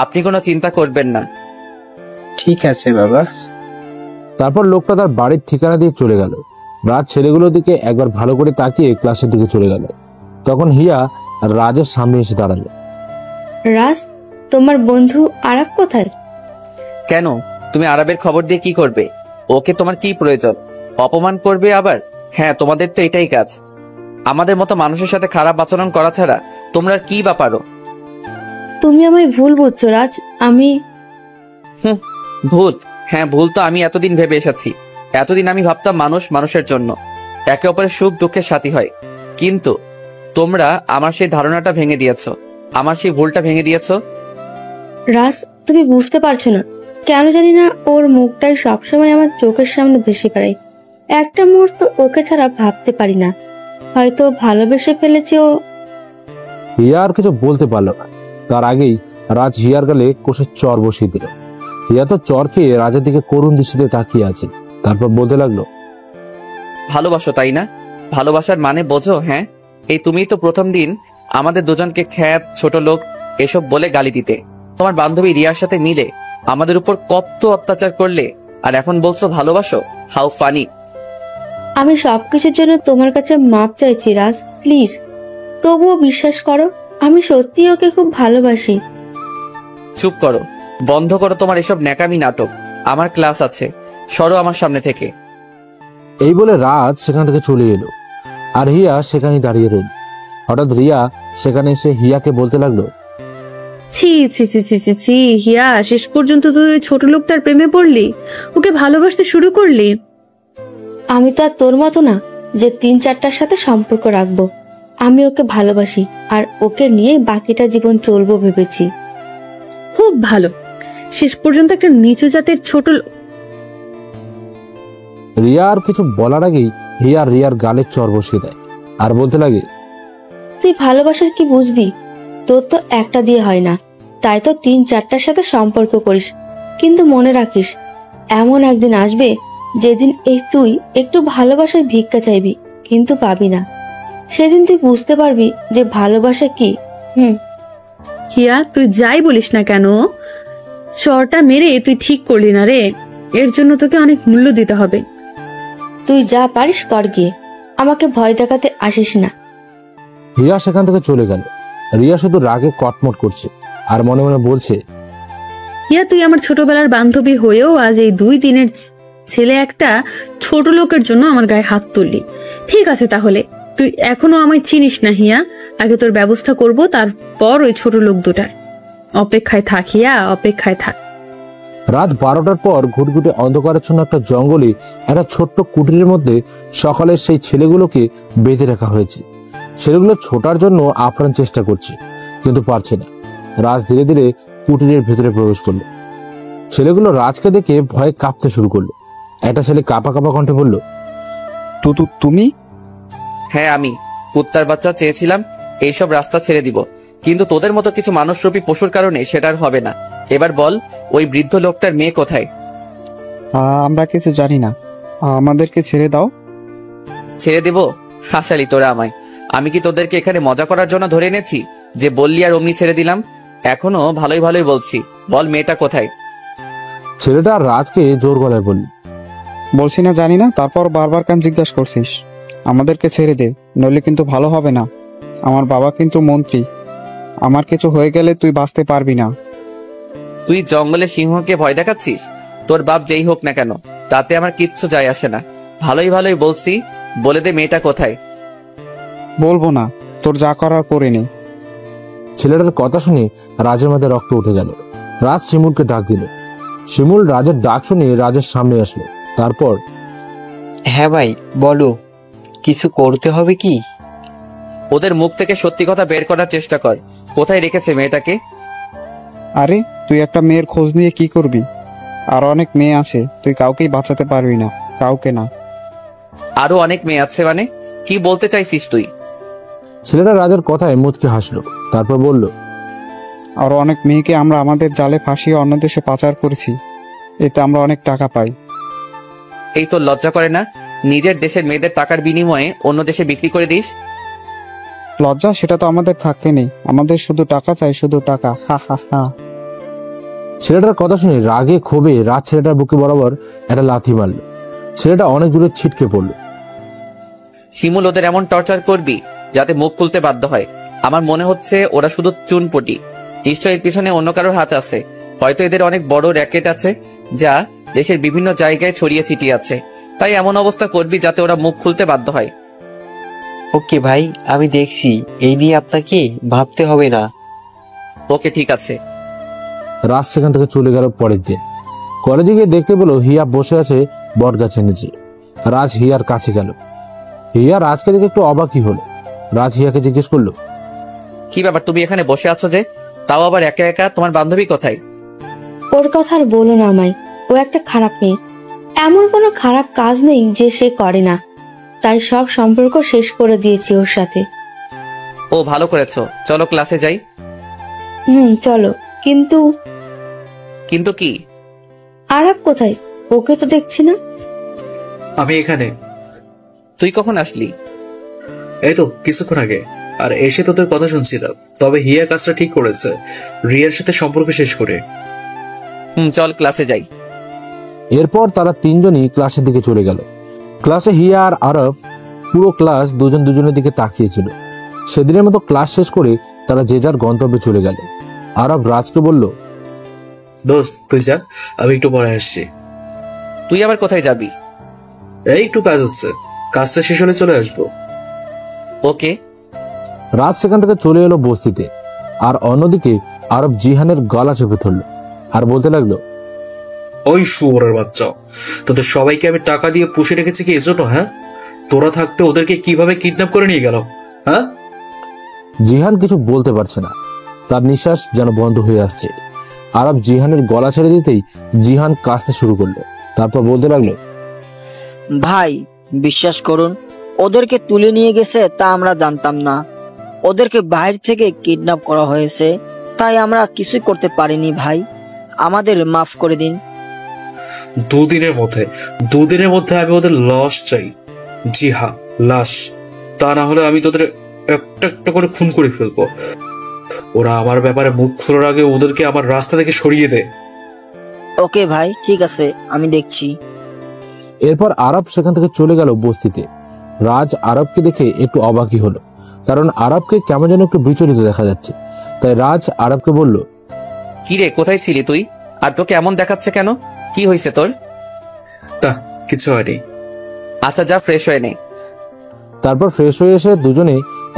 আপনি কোনো চিন্তা করবেন না। ঠিক আছে বাবা। তারপর লোকটা তার বাড়ির ঠিকানা দিয়ে চলে গেল। রাজ ছেলেগুলোর দিকে একবার ভালো করে তাকিয়ে ক্লাসের দিকে চলে গেল। তখন হিয়া রাজের সামনে এসে দাঁড়ালো। রাজ, তোমার বন্ধু আরব কোথায়? কেন, তুমি আরবের খবর দিয়ে কি করবে? ওকে তোমার কি প্রয়োজন? অপমান করবে আবার? হ্যাঁ, তোমাদের তো এটাই কাজ। আমাদের মতো মানুষের সাথে খারাপ আচরণ করা ছাড়া তোমরা কি বা পারো? তুমি আমায় ভুল বুঝছো রাজ। আমি ভুল? হ্যাঁ ভুল তো আমি এতদিন ভেবে এসেছি। এতদিন আমি ভাবতাম মানুষ মানুষের জন্য একে অপরের সুখ দুঃখের সাথী হয়, কিন্তু তোমরা আমার সেই ধারণাটা ভেঙে দিয়েছো, আমার সেই ভুলটা ভেঙে দিয়েছো। রাজ, তুমি বুঝতে পারছো না, কেন জানি না ওর মুখটাই সবসময় আমার চোখের সামনে ভেসে বেড়ায়। একটা মুহূর্ত ওকে ছাড়া ভাবতে পারি না। হয়তো ভালোবেসে ফেলেছে ও। হিয়া আর কিছু বলতে পারলো না। তার আগেই রাজ হিয়ার গালে কষে চর বসিয়ে দিল। হিয়া তো চর খেয়ে রাজের দিকে করুণ দৃষ্টিতে তাকিয়ে আছে। তারপর বলতে লাগলো, ভালোবাসো তাই না? ভালোবাসার মানে বোঝো? হ্যাঁ, এই তুমিই তো প্রথম দিন আমাদের দুজনকে খ্যাত, ছোট লোক এসব বলে গালি দিতে। তোমার বান্ধবী রিয়ার সাথে মিলে আমাদের উপর কত অত্যাচার করলে, আর এখন বলছো ভালোবাসো? How funny. আমি সবকিছুর জন্য তোমার কাছে মাপ চাইছি রাজ, প্লিজ। তবুও বিশ্বাস করো, আমি সত্যি ওকে খুব ভালোবাসি। চুপ করো, বন্ধ করো তোমার এসব ন্যাকামি নাটক। আমার ক্লাস আছে, সরো আমার সামনে থেকে। এই বলে রাজ সেখান থেকে চলে এলো, আর হিয়া সেখানেই দাঁড়িয়ে রইল। হঠাৎ রিয়া সেখানে এসে হিয়াকে বলতে লাগলো, ছি ছি ছি ছি ছি ছি, হিয়া, শেষ পর্যন্ত তুই ওই ছোট লোকটার প্রেমে পড়লি, ওকে ভালোবাসতে শুরু করলি। আমি তো আর তোর মতো না যে 3-4টার সাথে সম্পর্ক রাখবো। আমি ওকে ভালোবাসি, আর ওকে নিয়ে বাকিটা জীবন চলবো ভেবেছি। খুব ভালো, শেষ পর্যন্ত একটা নিচু জাতের ছোট রিয়া আর কিছু বলার আগেই হিয়া রিয়ার গালের চর বসিয়ে দেয় আর বলতে লাগে, তুই ভালোবাসার কি বুঝবি? তোর তো একটা দিয়ে হয় না, তাই তো 3-4টার সাথে সম্পর্ক করিস। কিন্তু মনে রাখিস, এমন একদিন আসবে যেদিন এই তুই একটু ভালোবাসায় ভিক্ষা চাইবি, কিন্তু পাবি না। সেদিন তুই বুঝতে পারবি যে ভালোবাসা কি। হিয়া, তুই যাই বলিস না কেন, চরটা মেরে তুই ঠিক করলি না রে। এর জন্য তোকে অনেক মূল্য দিতে হবে। তুই যা পারিস কর গিয়ে, আমাকে ভয় দেখাতে আসিস না। হিয়া সেখান থেকে চলে গেল। রিয়া শুধু রাগে কটমট করছে আর মনে মনে বলছে, হিয়া, তুই আমার ছোটবেলার বান্ধবী হয়েও আজ এই 2 দিনের ছেলে একটা ছোট লোকের জন্য আমার গায়ে হাত তুললি। ঠিক আছে, তাহলে তুই এখনো আমায় চিনিস না হিয়া। আগে তোর ব্যবস্থা করব, তারপর ওই ছোট লোক দুটার। অপেক্ষায় থাক হিয়া, অপেক্ষায় থাক। রাত 12টার পর ঘুটঘুটে অন্ধকারাচ্ছন্ন একটা জঙ্গলে একটা ছোট্ট কুটিরের মধ্যে সকালের সেই ছেলেগুলোকে বেঁধে রাখা হয়েছে। ছেলেগুলো ছোটার জন্য আপ্রাণ চেষ্টা করছে, কিন্তু পারছে না। রাজ ধীরে ধীরে কুটিরের ভেতরে প্রবেশ করলো। ছেলেগুলো রাজকে দেখে ভয়ে কাঁপতে শুরু করলো। একটা ছেলে কাঁপা কাঁপা কণ্ঠে বলল, তুমি? হ্যাঁ আমি। কুত্তার বাচ্চা চেয়েছিলাম এইসব রাস্তা ছেড়ে দিব, কিন্তু তোদের মতো কিছু মানুষরূপী পশুর কারণে সেটা আর হবে না। এবার বল, ওই বৃদ্ধ লোকটার মেয়ে কোথায়? আমরা কিছু জানি না, আমাদেরকে ছেড়ে দাও। ছেড়ে দেব? হাসালি তোরা আমায়। আমি কি তোদেরকে এখানে মজা করার জন্য ধরে এনেছি যে বললি আর অমনি ছেড়ে দিলাম? এখনো ভালোই ভালোই বলছি, বল মেয়েটা কোথায়? ছেলেটা রাজকে জোর গলায় বলল, বলছি না জানি না, তারপর বারবার কেন জিজ্ঞাসা করছিস? আমাদেরকে ছেড়ে দে, নইলে কিন্তু ভালো হবে না। আমার বাবা কিন্তু মন্ত্রী, আমার কিছু হয়ে গেলে তুই বাঁচতে পারবি না। তুই জঙ্গলে সিংহকে ভয় দেখাচ্ছিস? তোর বাপ যেই হোক না কেন, তাতে আমার কিচ্ছু যায় আসে না। ভালোই ভালোই বলছি, বলে দে মেয়েটা কোথায়। বলবো না, তোর যা করার করে নে। ছেলেটার কথা শুনে রাজের মধ্যে রক্ত উঠে গেল। রাজ শিমুলকে ডাক দিল। শিমুল রাজের ডাক শুনে রাজের সামনে আসলো। তারপর, হ্যাঁ ভাই বলো, কিছু করতে হবে কি? ওদের মুখ থেকে সত্যি কথা বের করার চেষ্টা কর। কোথায় রেখেছে মেয়েটাকে? আরে তুই একটা মেয়ের খোঁজ নিয়ে কি করবি? আর অনেক মেয়ে আছে, তুই কাউকেই বাঁচাতে পারবি না, কাউকে না। আরো অনেক মেয়ে আছে মানে? কি বলতে চাইছিস তুই? ছেলেটা রাজের কথায় মুচকে হাসলো। তারপর বলল, আরো অনেক মেয়েকে আমরা আমাদের জালে ফাঁসিয়ে অন্য দেশে পাচার করেছি, এতে আমরা অনেক টাকা পাই। এই তোর লজ্জা করে না? নিজের দেশের মেয়েদের টাকার বিনিময়ে অন্য দেশে বিক্রি করে দিস। লজ্জা? সেটা তো আমাদের থাকতে নেই, আমাদের শুধু টাকা চাই, শুধু টাকা। হা হা হা। ছেলেটার কথা শুনে রাগে ক্ষোভে রাজ ছেলেটার বুকে বরাবর একটা লাথি মারল। ছেলেটা অনেক দূরে ছিটকে পড়ল। শিমুল, ওদের এমন টর্চার করবি যাতে মুখ খুলতে বাধ্য হয়? আমার মনে হচ্ছে ওরা শুধু চুনপটি। নিশ্চয় এর পিছনে অন্য কারোর হাত আছে। হয়তো এদের অনেক বড় র্যাকেট আছে, যা দেশের বিভিন্ন জায়গায় ছড়িয়ে ছিটিয়ে আছে। তাই এমন অবস্থা করবি যাতে ওরা মুখ খুলতে বাধ্য হয়। ওকে ভাই, আমি দেখছি, এই নিয়ে আপনাকে ভাবতে হবে না। ওকে ঠিক আছে। রাজ সেখান থেকে চলে গেল। পরের দিন কলেজে গিয়ে দেখতে পেল হিয়া বসে আছে বট গাছের নিচে। রাজ হিয়ার কাছে গেল। হিয়া রাজকে দেখে একটু অবাকই হলো। রাজ হিয়াকে জিজ্ঞেস করলো, কি ব্যাপার, তুমি এখানে বসে আছো যে? তাও আবার একা একা? তোমার বান্ধবী কোথায়? ওর কথা আর বলো না আমায়, ও একটা খারাপ মেয়ে। এমন কোনো খারাপ কাজ নেই যে সে করে না, তাই সব সম্পর্ক শেষ করে দিয়েছি ওর সাথে। ও ভালো করেছো, চলো ক্লাসে যাই। চলো। কিন্তু কিন্তু কি? আরাব কোথায়? ওকে তো দেখছি না। আমি এখানে। তুই কখন আসলি? এই তো কিছুক্ষণ আগে। আর এসে তোদের কথা শুনছিলাম। তবে হিয়া কাজটা ঠিক করেছে, রিয়ার সাথে সম্পর্ক শেষ করে। চল ক্লাসে যাই। এরপর তারা তিনজনই ক্লাসের দিকে চলে গেল। ক্লাসে হিয়া আর আরব পুরো ক্লাস দুজন দুজনের দিকে তাকিয়েছিল। সেদিনের মতো ক্লাস শেষ করে তারা যে যার গন্তব্যে চলে গেল। আরব রাজকে বলল, দোস্ত তুই যা, আমি একটু পরে আসছি। তুই আবার কোথায় যাবি? এই একটু কাজ আছে, কাজটা শেষ হলে চলে আসবো। ওকে। রাজ সেখান থেকে চলে এলো বস্তিতে। আর অন্যদিকে আরব জিহানের গলা চেপে ধরল আর বলতে লাগলো, ওই শুয়োরের বাচ্চা, তোদের সবাইকে আমি টাকা দিয়ে পুষে রেখেছি কি এজন্য? হ্যাঁ, তোরা থাকতে ওদেরকে কিভাবে কিডন্যাপ করে নিয়ে গেল? হ্যাঁ? জিহান কিছু বলতে পারছে না, তার নিঃশ্বাস যেন বন্ধ হয়ে আসছে। আরব জিহানের গলা ছেড়ে দিতেই জিহান কাঁদতে শুরু করলো। তারপর বলতে লাগলো, ভাই বিশ্বাস করুন, ওদেরকে তুলে নিয়ে গেছে তা আমরা জানতাম না। ওদেরকে বাইরে থেকে কিডন্যাপ করা হয়েছে, তাই আমরা কিছুই করতে পারিনি ভাই, আমাদের মাফ করে দিন। দুদিনের মধ্যে আমি ওদের লাশ চাই। জি হ্যাঁ, লাশ। তা না হলে আমি তোদের একটা একটা করে খুন করে ফেলবো। ওরা আমার ব্যাপারে মুখ খোলার আগে ওদেরকে আমার রাস্তা থেকে সরিয়ে দে। ওকে ভাই, ঠিক আছে, আমি দেখছি। এরপর আরব সেখান থেকে চলে গেল বস্তিতে। রাজ আরবকে দেখে একটু অবাকই হলো, কারণ আরবকে কেমন যেন একটু বিচলিত দেখা যাচ্ছে। তাই রাজ আরবকে বলল, কি রে, কোথায় ছিলি তুই? আর তোকে এমন দেখাচ্ছে কেন? কি হয়েছে তোর? তা কিছু হয়নি। আচ্ছা যা, ফ্রেশ হয়ে নে। তারপর ফ্রেশ হয়ে এসে দুজনে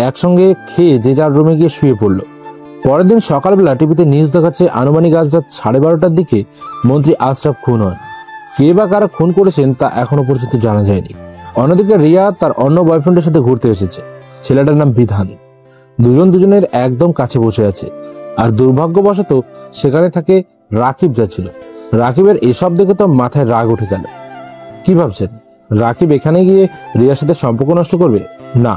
একসঙ্গে খেয়ে যে যার রুমে গিয়ে শুয়ে পড়লো। পরের দিন সকালবেলা টিভিতে নিউজ দেখাচ্ছে আনুমানিক আজ রাত 12:30টার দিকে মন্ত্রী আশরাফ খুন হন। কে বা কারা খুন করেছেন তা এখনো পর্যন্ত জানা যায়নি। অন্যদিকে রিয়া তার অন্য বয়ফ্রেন্ডের সাথে ঘুরতে এসেছে। ছেলেটার নাম বিধান। দুজনের একদম কাছে বসে আছে। আর দুর্ভাগ্যবশত সেখানে থাকে রাকিব যাচ্ছিল। রাকিবের এসব দেখে তো মাথায় রাগ উঠে গেল। কি ভাবছেন, রাকিব এখানে গিয়ে রিয়ার সাথে সম্পর্ক নষ্ট করবে? না,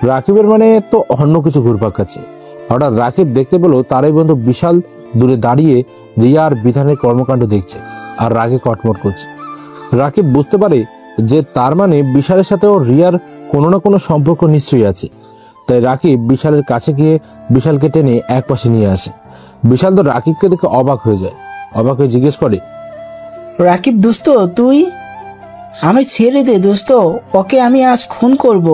রাকিবের মানে তো অন্য কিছু ঘুরপাক খাচ্ছে। হঠাৎ রাকিব দেখতে পেল তারই বন্ধু বিশাল দূরে দাঁড়িয়ে রিয়া আর বিধানের কর্মকাণ্ড দেখছে আর রাগে কটমট করছে। রাকিব বুঝতে পারে যে তার মানে বিশালের সাথেও রিয়ার কোনো না কোনো সম্পর্ক নিশ্চয়ই আছে। তাই রাকিব বিশালের কাছে গিয়ে বিশালকে টেনে এক পাশে নিয়ে আসে। বিশাল তো রাকিবকে দেখে অবাক হয়ে যায়। অবাক হয়ে জিজ্ঞেস করে, রাকিব দোস্ত তুই? আমি ছেড়ে দে দোস্ত, ওকে আমি আজ খুন করব।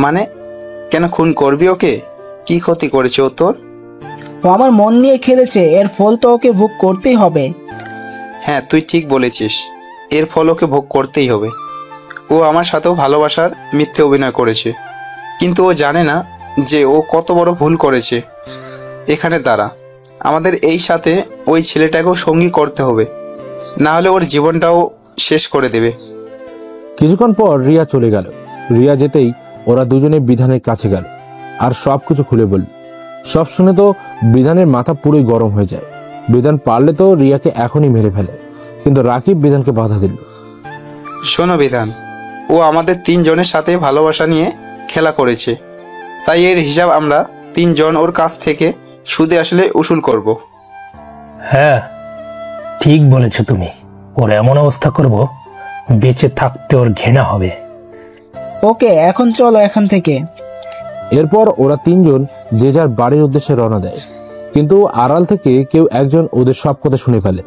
মানে কেন খুন করবি ওকে? কি ক্ষতি করেছে ও তোর? ও আমার মন নিয়ে খেলেছে, এর ফল তো ওকে ভোগ করতেই হবে। হ্যাঁ, তুই ঠিক বলেছিস, এর ফল ওকে ভোগ করতেই হবে। ও আমার সাথেও ভালোবাসার মিথ্যে অভিনয় করেছে, কিন্তু ও জানে না যে ও কত বড় ভুল করেছে। এখানে দাঁড়া, আমাদের এই সাথে ওই ছেলেটাকেও সঙ্গী করতে হবে, না হলে ওর জীবনটাও শেষ করে দেবে। কিছুক্ষণ পর রিয়া চলে গেল। রিয়া যেতেই ওরা দুজনে বিধানের কাছে গেল আর সবকিছু খুলে বলল। সব শুনে তো বিধানের মাথা পুরোই গরম হয়ে যায়। বিধান পারলে তো রিয়াকে এখনই মেরে ফেলে, কিন্তু রাকিব বিধানকে বাধা দিল। শোনো বিধান, ও আমাদের 3 জনের সাথে ভালোবাসা নিয়ে খেলা করেছে, তাই এর হিসাব আমরা 3 জন ওর কাছ থেকে সুদে আসলে উসুল করব। হ্যাঁ ঠিক বলেছো তুমি, ওর এমন অবস্থা করব বেঁচে থাকতে ওর ঘৃণা হবে। ওকে, এখন চলো এখান থেকে। এরপর ওরা 3 জন যে যার বাড়ির উদ্দেশ্যে রওনা দেয়, কিন্তু আড়াল থেকে কেউ একজন ওদের সব কথা শুনে ফেলে।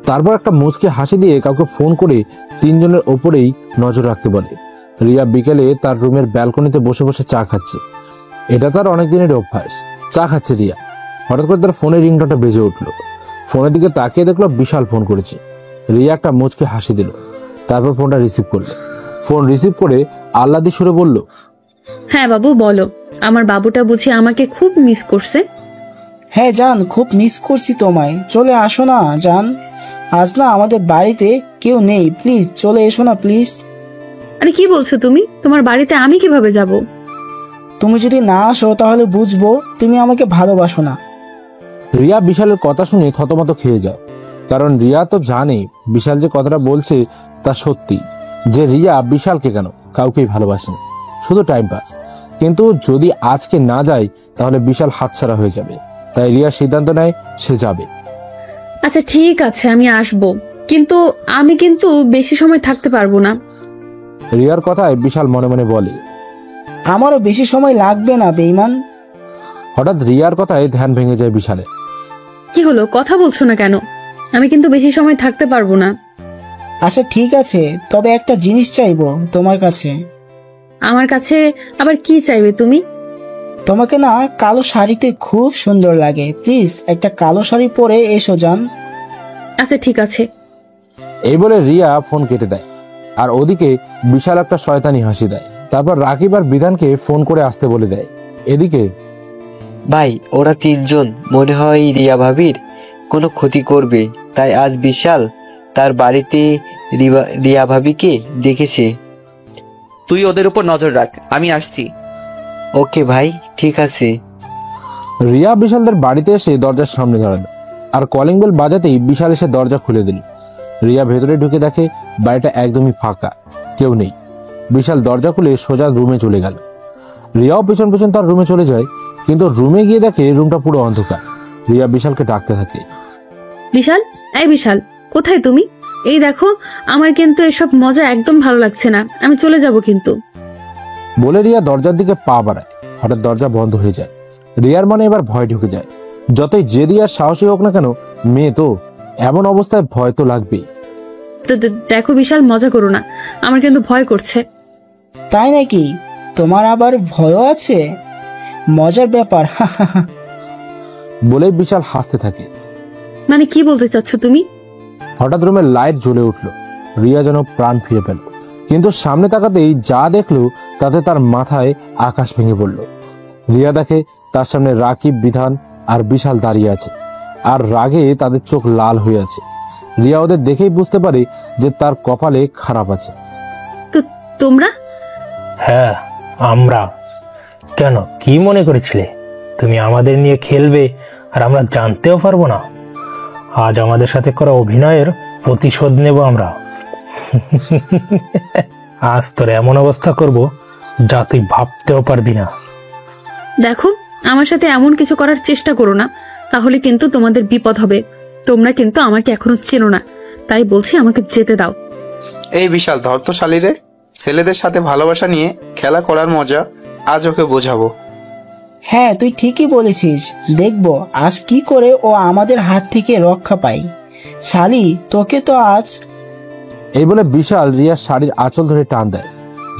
তারপর একটা মুচকি হাসি দিয়ে কাউকে ফোন করে 3 জনের ওপরেই নজর রাখতে বলে। রিয়া বিকেলে তার রুমের ব্যালকনিতে বসে বসে চা খাচ্ছে। এটা তার অনেক দিনের অভ্যাস। চা খাচ্ছে রিয়া, হঠাৎ করে তার ফোনের রিংটনটা বেজে উঠলো। ফোনের দিকে তাকিয়ে দেখলো বিশাল ফোন করেছে। রিয়া একটা মুচকি হাসি দিল, তারপর ফোনটা রিসিভ করলো। ফোন রিসিভ করে আহ্লাদি সুরে বলল, হ্যাঁ বাবু বলো, আমার বাবুটা বুঝি আমাকে খুব মিস করছে? হ্যাঁ জান, খুব মিস করছি তোমায়, চলে আসো না জান। আজ না আমাদের বাড়িতে কেউ নেই, প্লিজ চলে এসো না প্লিজ। আরে কি বলছো তুমি? তোমার বাড়িতে আমি কিভাবে যাব? তুমি যদি না আসো তাহলে বুঝবো তুমি আমাকে ভালোবাসো না। রিয়া বিশালের কথা শুনে থতমত খেয়ে যায়, কারণ রিয়া তো জানে বিশাল যে কথাটা বলছে তা সত্যি, যে রিয়া বিশালকে কেন কাউকেই ভালোবাসে না, শুধু টাইম পাস। কিন্তু যদি আজকে না যায় তাহলে বিশাল হাতছাড়া হয়ে যাবে। তাই রিয়া সিদ্ধান্ত নেয় সে যাবে। আচ্ছা ঠিক আছে, আমি আসবো, কিন্তু আমি বেশি সময় থাকতে পারবো না। রিয়ার কথায় বিশাল মনে মনে বলে, আমারও বেশি সময় লাগবে না বেঈমান। হঠাৎ রিয়ার কথায় ধ্যান ভেঙে যায় বিশালের। কি হলো, কথা বলছো না কেন? আমি কিন্তু বেশি সময় থাকতে পারবো না। আচ্ছা ঠিক আছে, তবে একটা জিনিস চাইবো তোমার কাছে। আমার কাছে আবার কি চাইবে তুমি? তোমাকে না কালো শাড়িতে খুব সুন্দর লাগে, প্লিজ একটা কালো শাড়ি পরে এসো জান। আচ্ছা ঠিক আছে। এই বলে রিয়া ফোন কেটে দেয়, আর ওদিকে বিশাল একটা শয়তানি হাসি দেয়। তারপর রাকিব আর বিধানকে ফোন করে আসতে বলে দেয়। এদিকে ভাই, ওরা 3 জন মনে হয় রিয়া ভাবির কোনো ক্ষতি করবে, তাই আজ বিশাল তার বাড়িতে রিয়া ভাবিকে দেখেছে। তুই ওদের উপর নজর রাখ, আমি আসছি। ওকে ভাই, ঠিক আছে। রিয়া বিশালদের বাড়িতে এসে দরজার সামনে দাঁড়ালো, আর কলিং বেল বাজাতেই বিশাল এসে দরজা খুলে দিল। রিয়া ভেতরে ঢুকে দেখে বাড়িটা একদমই ফাঁকা, কেউ নেই। বিশাল দরজা খুলে সোজা রুমে চলে গেল। রিয়াও পেছন পেছন তার রুমে চলে যায়, কিন্তু রুমে গিয়ে দেখে রুমটা পুরো অন্ধকার। রিয়া বিশালকে ডাকতে থাকে। বিশাল, এই বিশাল, কোথায় তুমি? এই দেখো, আমার কিন্তু এসব মজা একদম ভালো লাগছে না, আমি চলে যাব কিন্তু। বলে রিয়া দরজার দিকে পা বাড়ায়। হঠাৎ দরজা বন্ধ হয়ে যায়। রিয়ার মনে এবার ভয় ঢুকে যায়। যতই জেদি আর সাহসী হোক না কেন, মেয়ে তো, এমন অবস্থায় ভয় তো লাগবেই। দেখো বিশাল, মজা করো না, আমার কিন্তু ভয় করছে। তাই নাকি? তোমার আবার ভয়ও আছে? মজার ব্যাপার। বলে বিশাল হাসতে থাকে। মানে কি বলতে চাচ্ছ তুমি? হঠাৎ রুমের লাইট জ্বলে উঠল। রিয়া যেন প্রাণ ফিরে পেল, কিন্তু সামনে তাকাতেই যা দেখলো তাতে তার মাথায় আকাশ ভেঙে পড়ল। রিয়া দেখে তার সামনে রাকিব, বিধান আর বিশাল দাঁড়িয়ে আছে, আর রাগে তাদের চোখ লাল হয়ে আছে। রিয়া ওদের দেখেই বুঝতে পারে যে তার কপালে খারাপ আছে। তো তোমরা? হ্যাঁ, আমরা। কেন, কি মনে করেছিলে তুমি আমাদের নিয়ে খেলবে আর আমরা জানতেও পারবো না? আজ আমাদের সাথে করা অভিনয়ের প্রতিশোধ নেব আমরা। আজ তোর এমন অবস্থা করব যা তুই ভাবতেও পারবি না। দেখো, আমার সাথে এমন কিছু করার চেষ্টা করো না, তাহলে কিন্তু তোমাদের বিপদ হবে। তোমরা কিন্তু আমাকে এখনো চেনো না, তাই বলছি আমাকে যেতে দাও। এই বিশাল, ধর তো শালিরে। ছেলেদের সাথে ভালোবাসা নিয়ে খেলা করার মজা আজ ওকে বোঝাবো। হ্যাঁ, তুই ঠিকই বলেছিস। দেখবো আজ কি করে ও আমাদের হাত থেকে রক্ষা পায়। শালি, তোকে তো আজ। এই বলে বিশাল রিয়ার শাড়ির আঁচল ধরে টান দেয়।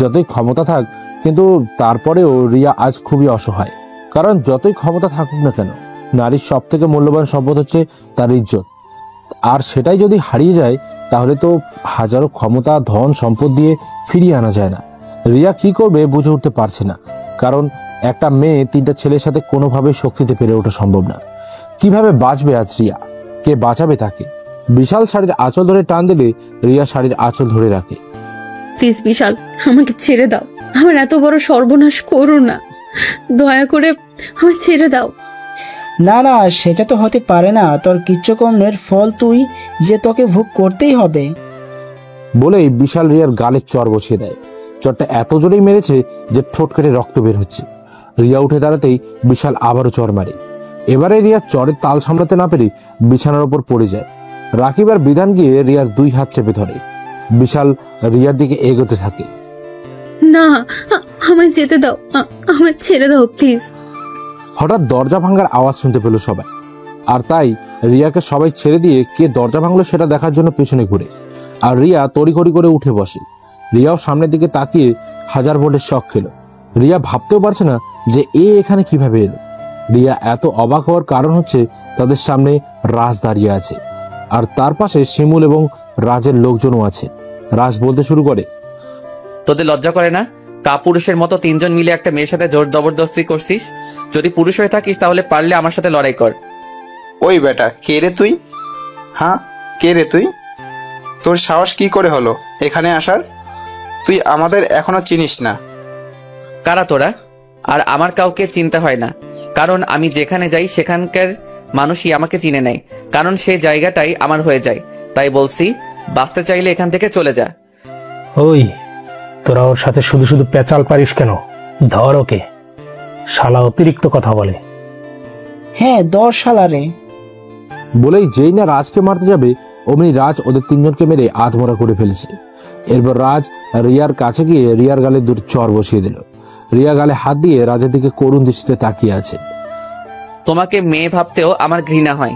যতই ক্ষমতা থাক, কিন্তু তারপরেও রিয়া আজ খুবই অসহায়। কারণ যতই ক্ষমতা থাকুক না কেন, নারীর সব থেকে মূল্যবান সম্পদ হচ্ছে তার ইজ্জত। আর সেটাই যদি হারিয়ে যায়, তাহলে তো হাজারো ক্ষমতা, ধন, সম্পদ দিয়ে ফিরিয়ে আনা যায় না। রিয়া কি করবে বুঝে উঠতে পারছে না, কারণ একটা মেয়ে তিনটা ছেলের সাথে কোনোভাবে শক্তিতে পেরে ওঠা সম্ভব না। কিভাবে বাঁচবে আজ রিয়া? কে বাঁচাবে তাকে? বিশাল শাড়ির আঁচল ধরে টান দিলে রিয়া শাড়ির আঁচল ধরে রাখে। প্লিজ বিশাল, আমাকে ছেড়ে দাও, আমার এত বড় সর্বনাশ করো না, দয়া করে আমাকে ছেড়ে দাও। না না, সেটা তো হতে পারে না। তোর কিচ্ছুকর্মের ফল তুই যে তোকে ভোগ করতেই হবে। বলেই বিশাল রিয়ার গালে চর বসিয়ে দেয়। চরটা এত জোরেই মেরেছে যে ঠোঁট কেটে রক্ত বের হচ্ছে। রিয়া উঠে দাঁড়াতেই বিশাল আবারও চর মারে। এবারে রিয়া চরের তাল সামলাতে না পেরে বিছানার ওপর পড়ে যায়। রাকিব আর বিধান গিয়ে রিয়ার দুই হাত চেপে ধরে। বিশাল রিয়ার দিকে এগোতে থাকে। না, আমায় যেতে দাও, আমায় ছেড়ে দাও প্লিজ। হঠাৎ দরজা ভাঙার আওয়াজ শুনতে পেল সবাই, আর তাই রিয়াকে সবাই ছেড়ে দিয়ে কে দরজা ভাঙলো সেটা দেখার জন্য পেছনে ঘুরে। আর রিয়া তড়িঘড়ি করে উঠে বসে। রিয়াও সামনের দিকে তাকিয়ে হাজার ভোল্টের শক খেলো। রিয়া ভাবতেও পারছে না যে এখানে কিভাবে এলো। রিয়া এত অবাক হওয়ার কারণ হচ্ছে তাদের সামনে রাজ দাঁড়িয়ে আছে, আর তার পাশে শিমুল এবং রাজের লোকজনও আছে। রাজ বলতে শুরু করে, তোদের লজ্জা করে না? কাপুরুষের মতো তিনজন মিলে একটা মেয়ের সাথে জোর জবরদস্তি করছিস। যদি পুরুষ হয়ে থাকিস তাহলে পারলে আমার সাথে লড়াই কর। ওই বেটা, কে রে তুই? হ্যাঁ, কে রে তুই? তোর সাহস কি করে হলো এখানে আসার? তুই আমাদের এখনো চিনিস না। কারা তোরা? আর আমার কাউকে চিনতে হয় না, কারণ আমি যেখানে যাই সেখানকার মানুষই আমাকে চিনে নেয়, কারণ সেই জায়গাটাই আমার হয়ে যায়। তাই বলছি, বাঁচতে চাইলে এখান থেকে চলে যা। ওই, তোরা ওর সাথে শুধু শুধু পেঁচাল পারিস কেন? ধর ওকে, শালা অতিরিক্ত কথা বলে। হ্যাঁ, দর শালা রে। বলেই যেই না রাজকে মারতে যাবে, অমনি রাজ ওদের তিনজনকে মেরে আধমরা করে ফেলেছে। এরপর রাজ রিয়ার কাছে গিয়ে রিয়ার গালে দুটো চর বসিয়ে দিল। রিয়া গালে হাত দিয়ে রাজের দিকে করুণ দৃষ্টিতে তাকিয়ে আছে। তোমাকে মেয়ে ভাবতেও আমার ঘৃণা হয়।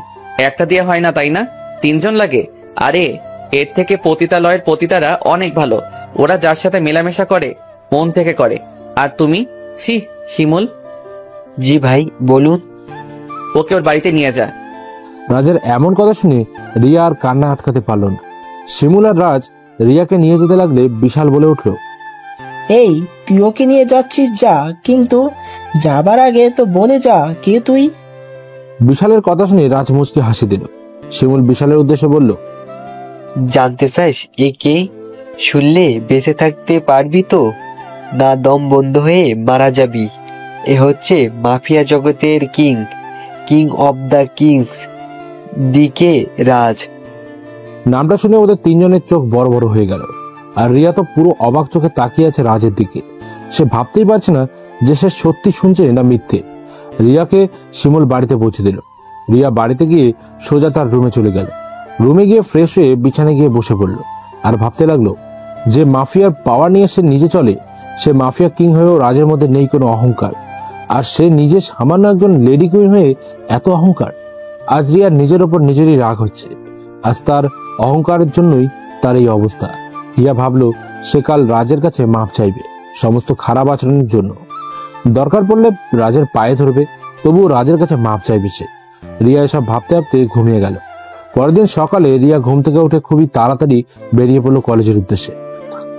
একটা দিয়ে হয় না, তাই না? তিনজন লাগে। আরে এর থেকে পতিতালয়ের পতিতারা অনেক ভালো। ওরা যার সাথে মেলামেশা করে মন থেকে করে। আর তুমি? ছি শিমুল। জি ভাই, বলুন। ওকে ওর বাড়িতে নিয়ে যা। রাজের এমন কথা শুনে রিয়া আর কান্না আটকাতে পারল না। শিমুল আর রাজ রিয়াকে নিয়ে যেতে লাগলে বিশাল বলে উঠল, এই, তুই ওকে নিয়ে যাচ্ছিস যা, কিন্তু যাবার আগে তো বলে যা কে তুই। বিশালের কথা শুনে রাজ মুচকি হাসি দিল। শিমুল বিশালের উদ্দেশ্যে বলল, জানতে চাস এ কে? শুনলে বেঁচে থাকতে পারবি তো, না দম বন্ধ হয়ে মারা যাবি? এ হচ্ছে মাফিয়া জগতের king, king of the kings, DK Raj. নামটা শুনে ওদের তিনজনের চোখ বড় বড় হয়ে গেল। আর রিয়া তো পুরো অবাক চোখে তাকিয়ে আছে রাজের দিকে। সে ভাবতেই পারছে না যে সে সত্যি শুনছে না মিথ্যে। রিয়াকে শিমুল বাড়িতে পৌঁছে দিল। রিয়া বাড়িতে গিয়ে সোজা তার রুমে চলে গেল। রুমে গিয়ে ফ্রেশ হয়ে বিছানায় গিয়ে বসে পড়ল আর ভাবতে লাগলো যে মাফিয়ার পাওয়ার নিয়ে সে নিজে চলে, সে মাফিয়া কিং হয়েও রাজের মধ্যে নেই কোনো অহংকার, আর সে নিজে সামান্য একজন লেডি কুইন হয়ে এত অহংকার। আজ রিয়ার নিজের ওপর নিজেরই রাগ হচ্ছে। আজ তার অহংকারের জন্যই তার এই অবস্থা। রিয়া ভাবলো সে কাল রাজের কাছে মাপ চাইবে সমস্ত খারাপ আচরণের জন্য। দরকার পড়লে রাজের পায়ে ধরবে, তবুও রাজের কাছে মাপ চাইবে সে। রিয়া এসব ভাবতে ভাবতে ঘুমিয়ে গেল। পরের দিন সকালে রিয়া ঘুম থেকে উঠে খুবই তাড়াতাড়ি বেরিয়ে পড়লো কলেজের উদ্দেশ্যে।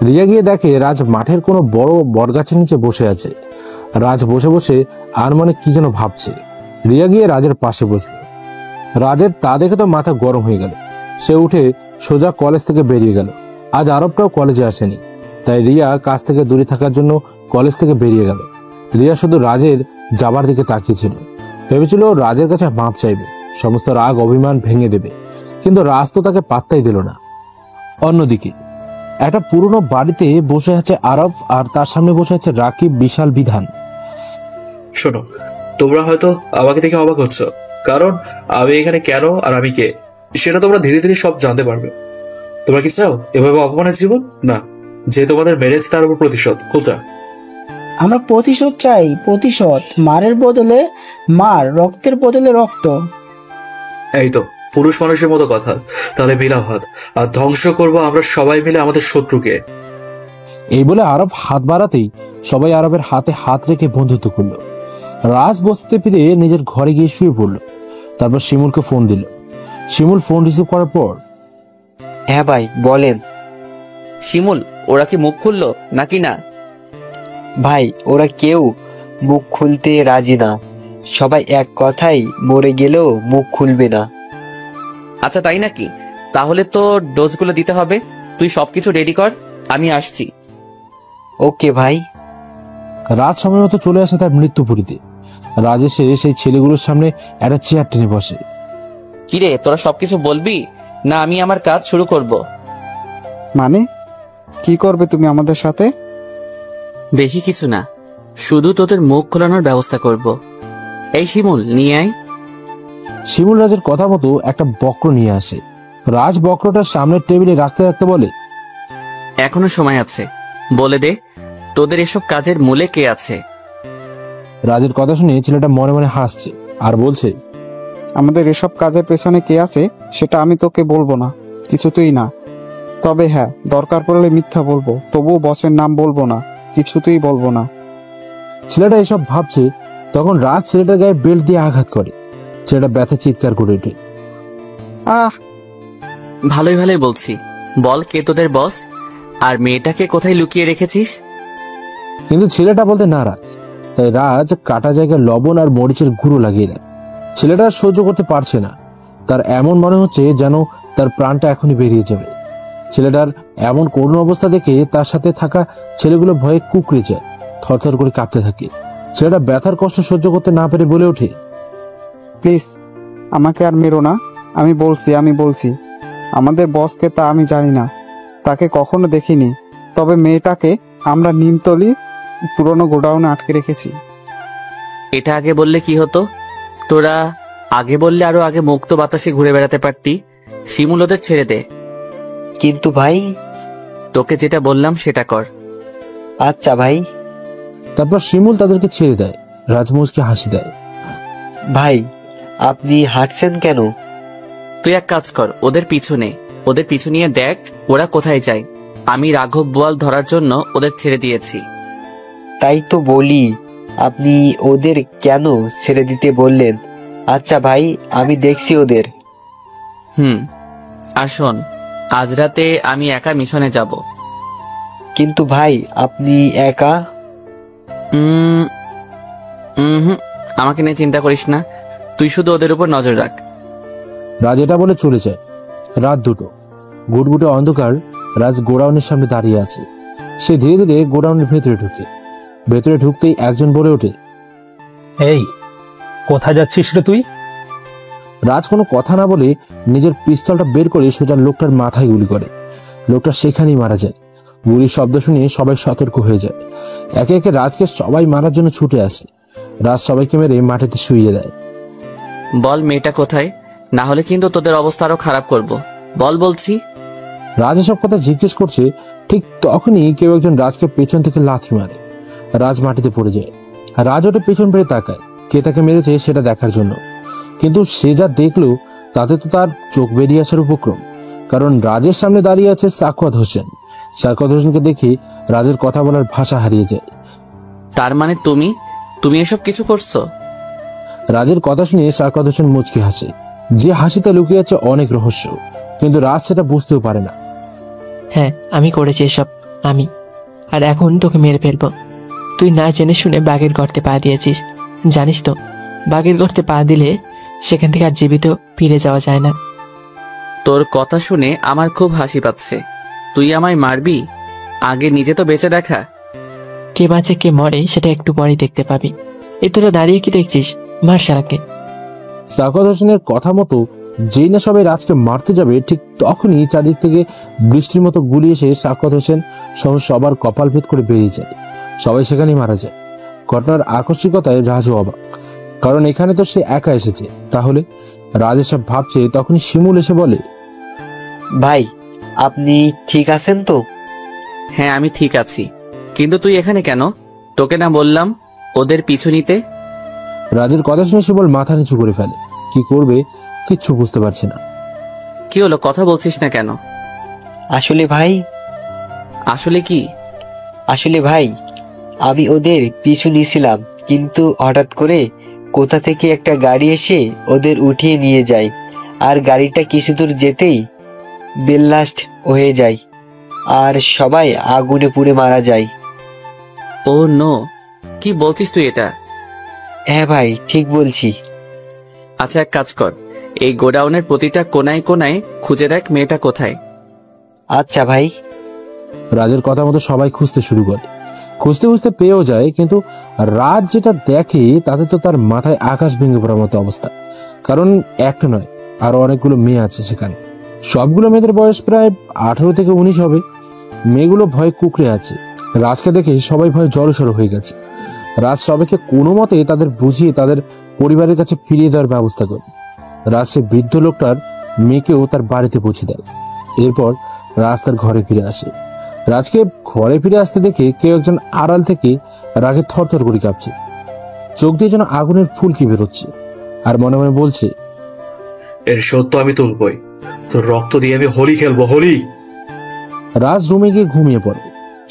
রিয়া গিয়ে দেখে রাজ মাঠের কোনো বড় বটগাছের নিচে বসে আছে। রাজ বসে বসে আর মনে কি যেন ভাবছে। রিয়া গিয়ে রাজের পাশে বসল। রাজের তা দেখে তো মাথা গরম হয়ে গেল। সে উঠে সোজা কলেজ থেকে বেরিয়ে গেল। আজ আরবটাও কলেজে আসেনি, তাই রিয়া কাজ থেকে দূরে থাকার জন্য কলেজ থেকে বেরিয়ে গেল। রিয়া শুধু রাজের যাবার দিকে তাকিয়েছিল। ভেবেছিল রাজের কাছে মাপ চাইবে, সমস্ত রাগ অভিমান ভেঙে দেবে, কিন্তু রাজ তো তাকে পাত্তাই দিল না। অন্যদিকে একটা পুরনো বাড়িতে বসে আছে আরব, আর তার সামনে বসে আছে রাকিব, বিশাল, বিধান। শোনো, তোমরা হয়তো আমাকে দেখে অবাক হচ্ছ, কারণ আমি এখানে কেন আর আমি কে সেটা তোমরা ধীরে ধীরে সব জানতে পারবে। তোমরা কি চাও এভাবে অপমানের জীবন? না, যে তোমাদের মেরেছে তার উপর প্রতিশোধ খোঁজা। আমরা প্রতিশোধ চাই, প্রতিশোধ। মারের বদলে মার, রক্তের বদলে রক্ত। এই তো পুরুষ মানুষের মতো কথা। তাহলে মিলাও হাত, আর ধ্বংস করবো আমরা সবাই মিলে আমাদের শত্রুকে। এই বলে আরব হাত বাড়াতেই সবাই আরবের হাতে হাত রেখে বন্ধুত্ব করলো। রাজ বসতে ফিরে নিজের ঘরে গিয়ে শুয়ে পড়ল। তারপর শিমুলকে ফোন দিল। শিমুল ফোন রিসিভ করার পর, হ্যাঁ ভাই বলেন। শিমুল, ওরা কি মুখ খুললো নাকি না? ভাই ওরা কেউ মুখ খুলতে রাজি না, সবাই এক কথাই মরে গেলেও মুখ খুলবে না। আচ্ছা তাই নাকি? তাহলে তো ডোজগুলো দিতে হবে। তুই সবকিছু রেডি কর, আমি আসছি। ওকে ভাই। রাজ সময় মতো চলে আসে তার মৃত্যুপুরীতে। রাজ এসে সেই ছেলেগুলোর সামনে একটা চেয়ার টেনে বসে। কিরে, তোরা সবকিছু বলবি না আমি আমার কাজ শুরু করব? মানে কি করবে তুমি আমাদের সাথে? বেশি কিছু না, শুধু তোদের মুখ খোলানোর ব্যবস্থা করব। এই শিমুল, নিয়ে আয়। শিমুল রাজের কথা মতো একটা বক্র নিয়ে আসে। রাজ বক্রটার সামনের টেবিলে রাখতে রাখতে বলে, এখনো সময় আছে, বলে দে তোদের এসব কাজের মূলে কে আছে। রাজের কথা শুনে ছেলেটা মনে মনে হাসছে আর বলছে, আমাদের এসব কাজের পেছনে কে আছে সেটা আমি তোকে বলবো না, কিছুতেই না। তবে হ্যাঁ, দরকার পড়লে মিথ্যা বলবো, তবুও বসের নাম বলবো না, কিছুতেই বলবো না। ছেলেটা এসব ভাবছে তখন রাজ ছেলেটার গায়ে বেল্ট দিয়ে আঘাত করে। ছেলেটা ব্যথা চিৎকার করে ওঠে। আহ! ভালোই ভালোই বলছি, বল কে তোদের বস, আর মেয়েটাকে কোথায় লুকিয়ে রেখেছিস? কিন্তু ছেলেটা বলতে নারাজ, তাই রাজ কাটা জায়গায় লবণ আর মরিচের গুঁড়ো লাগিয়ে দেয়। ছেলেটা সহ্য করতে পারছে না, তার এমন মনে হচ্ছে যেন তার প্রাণটা এখনই বেরিয়ে যাবে। ছেলেটার এমন করুণ অবস্থা দেখে তার সাথে থাকা ছেলেগুলো ভয়ে কুঁকড়ে যায়, থরথর করে কাঁপতে থাকে। ছেলেটা ব্যথার কষ্ট সহ্য করতে না পেরে বলে ওঠে, প্লিজ আমাকে আর মেরো না, আমি বলছি আমাদের বসকে তা আমি জানি না, তাকে কখনো দেখিনি। তবে মেয়েটাকে আমরা নিমতলি পুরনো গোডাউনে আটকে রেখেছি। এটা আগে বললে কি হতো? তোরা আগে বললে আরো আগে মুক্ত বাতাসে ঘুরে বেড়াতে পারতি। শিমুল, ওদের ছেড়ে দে। কিন্তু ভাই, তোকে যেটা বললাম সেটা কর। আচ্ছা ভাই। তারপর শিমুল তাদেরকে ছেড়ে দেয়। রাজমুজকে হাসি দেয়। ভাই আপনি হাঁটছেন কেন? তুই এক কাজ কর, ওদের পিছু নিয়ে দেখ ওরা কোথায় যায়। আমি রাঘব বোয়াল ধরার জন্য ওদের ছেড়ে দিয়েছি। তাই তো বলি, আপনি ওদের কেন ছেড়ে দিতে বললেন? আচ্ছা ভাই, আমি দেখছি ওদের। আর শোন, আজ রাতে আমি একা মিশনে যাব। কিন্তু ভাই আপনি একা? আমাকে নিয়ে চিন্তা করিস না, তুই শুধু ওদের উপর নজর রাখ। রাজ এটা বলে চলে যায়। রাত 2টো, গুটগুটে অন্ধকার। রাজ গোডাউনের সামনে দাঁড়িয়ে আছে। সে ধীরে ধীরে গোডাউনের ভেতরে ঢুকে। ভেতরে ঢুকতেই একজন বলে ওঠে, এই কোথায় যাচ্ছিস রে তুই? রাজ কোনো কথা না বলে নিজের পিস্তলটা বের করে সোজা লোকটার মাথায় গুলি করে। লোকটা সেখানেই মারা যায়। গুলির শব্দ শুনে সবাই সতর্ক হয়ে যায়। একে একে রাজকে সবাই মারার জন্য ছুটে আসে। রাজ সবাইকে মেরে মাটিতে শুইয়ে দেয়। বল মেয়েটা কোথায়, না হলে কিন্তু তোদের অবস্থা আরো খারাপ করব। বল বলছি। রাজ এসব কথা জিজ্ঞেস করছে, ঠিক তখনই কেউ একজন রাজকে পেছন থেকে লাথি মারে। রাজ মাটিতে পড়ে যায়। রাজ ওটা পেছন ফিরে তাকায়, কে তাকে মেরেছে সেটা দেখার জন্য। কিন্তু সে যা দেখলো তাতে তো তার চোখ বেরিয়ে আসার উপক্রম। কারণ রাজের সামনে দাঁড়িয়ে আছে সাখাওয়াত হোসেন। সাখাওয়াত হোসেনকে দেখে রাজের কথা বলার ভাষা হারিয়ে যায়। তার মানে তুমি এসব কিছু করছো? রাজের কথা শুনে সাখাওয়াত হোসেন মুচকি হাসে। যে হাসিতে লুকিয়ে আছে অনেক রহস্য, কিন্তু রাজ সেটা বুঝতেও পারে না। হ্যাঁ, আমি করেছি এসব, আমি। আর এখন তোকে মেরে ফেলবো। তুই না জেনে শুনে বাঘের গর্তে পা দিয়েছিস। জানিস তো, বাঘের গর্তে পা দিলে সেখান থেকে আর জীবিত ফিরে যাওয়া যায় না। তোর কথা শুনে আমার খুব হাসি পাচ্ছে। তুই আমায় মারবি? আগে নিজে তো বেঁচে দেখা। কে বাঁচে কে মরে সেটা একটু পরেই দেখতে পাবি। এ তোরা দাঁড়িয়ে কি দেখছিস? মার শালাকে। সাখাওয়াত হোসেনের কথা মতো যেই না সবাই রাজকে মারতে যাবে, ঠিক তখনই চারদিক থেকে বৃষ্টির মতো গুলি এসে সাখাওয়াত হোসেন সহ সবার কপাল ভেদ করে বেরিয়ে যায়। সবাই সেখানেই মারা যায়। ঘটনার আকস্মিকতায় রাজও অবাক, কারণ এখানে তো সে একা এসেছে। তাহলে রাজ এসব ভাবছে, তখনই শিমুল এসে বলে, ভাই আপনি ঠিক আছেন তো? হ্যাঁ আমি ঠিক আছি, কিন্তু তুই এখানে কেন? তোকে না বললাম ওদের পিছু নিতে? রাজের কথা শুনে শিমুল মাথা নিচু করে ফেলে। কি করবে কিচ্ছু বুঝতে পারছে না। কি হলো, কথা বলছিস না কেন? আসলে ভাই। আসলে কি? আসলে ভাই, আমি ওদের পিছু নিয়েছিলাম, কিন্তু হঠাৎ করে কোথা থেকে একটা গাড়ি এসে ওদের উঠিয়ে নিয়ে যায়। আর গাড়িটা কিছু দূর যেতেই বেল্লাস্ট হয়ে যায়, আর সবাই আগুনে পুড়ে মারা যায়। ও নো, কি বলছিস তুই এটা? হ্যাঁ ভাই, ঠিক বলছি। আচ্ছা এক কাজ কর, এই গোডাউনের প্রতিটা কোনায় কোনায় খুঁজে দেখ মেয়েটা কোথায়। আচ্ছা ভাই। রাজের কথা মতো সবাই খুঁজতে শুরু করে। খুঁজতে খুঁজতে পেয়েও যায়, কিন্তু রাজ যেটা দেখে তাতে তো তার মাথায় আকাশ ভেঙে পড়ার মতো অবস্থা। কারণ একটা নয়, আরো অনেকগুলো মেয়ে আছে সেখানে। সবগুলো মেয়েদের বয়স প্রায় 18 থেকে 19 হবে। মেয়েগুলো ভয়ে কুকড়ে আছে। রাজকে দেখে সবাই ভয়ে জড়সড় হয়ে গেছে। রাজ সবাইকে কোনো মতে তাদের বুঝিয়ে তাদের পরিবারের কাছে ফিরিয়ে দেওয়ার ব্যবস্থা করে। রাজ সে বৃদ্ধ লোকটার মেয়েকেও তার বাড়িতে পৌঁছে দেয়। এরপর রাজ তার ঘরে ফিরে আসে। রাজকে ঘরে ফিরে আসতে দেখে কেউ একজন আড়াল থেকে রাগে থরথর করে কাঁপছে। চোখ দিয়ে যেন আগুনের ফুলকি বেরোচ্ছে, আর মনে মনে বলছে, এর সত্য আমি তুলবই, তোর রক্ত দিয়ে আমি হোলি খেলবো, হোলি। রাজ রুমে গিয়ে ঘুমিয়ে পড়ে।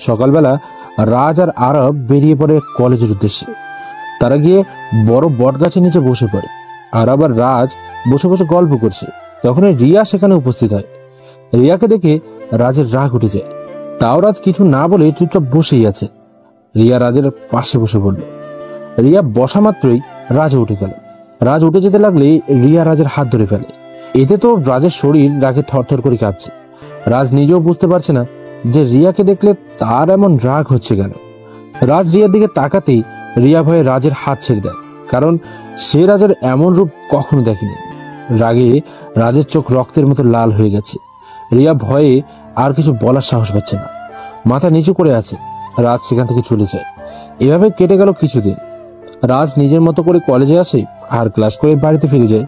সকালবেলা রাজ আর আরব বেরিয়ে পড়ে কলেজের উদ্দেশ্যে। তারা গিয়ে বড় বট গাছের নিচে বসে পড়ে। আরব আর রাজ বসে বসে গল্প করছে। তখন রিয়া সেখানে উপস্থিত হয়। রিয়াকে দেখে রাজের রাগ উঠে যায়। তাও রাজ কিছু না বলে চুপচাপ বসেই আছে। রিয়া রাজের পাশে বসে পড়ল। রিয়া বসা মাত্রই রাজ উঠে গেল। রাজ উঠে যেতে লাগলে রিয়া রাজের হাত ধরে ফেলে। এতে তো রাজের শরীর রাগে থরথর করে কাঁপছে। রাজ নিজেও বুঝতে পারছে না যে রিয়াকে দেখলে তার এমন রাগ হচ্ছে কেন। রাজ রিয়ার দিকে তাকাতেই রিয়া ভয়ে রাজের হাত ছেড়ে দেয়, কারণ সে রাজের এমন রূপ কখনো দেখেনি। রাগে রাজের চোখ রক্তের মতো লাল হয়ে গেছে। রিয়া ভয়ে আর কিছু বলার সাহস পাচ্ছে না, মাথা নিচু করে আছে। রাজ সেখান থেকে চলে যায়। এভাবে কেটে গেল কিছুদিন। রাজ নিজের মতো করে কলেজে আসে আর ক্লাস করে বাড়িতে ফিরে যায়।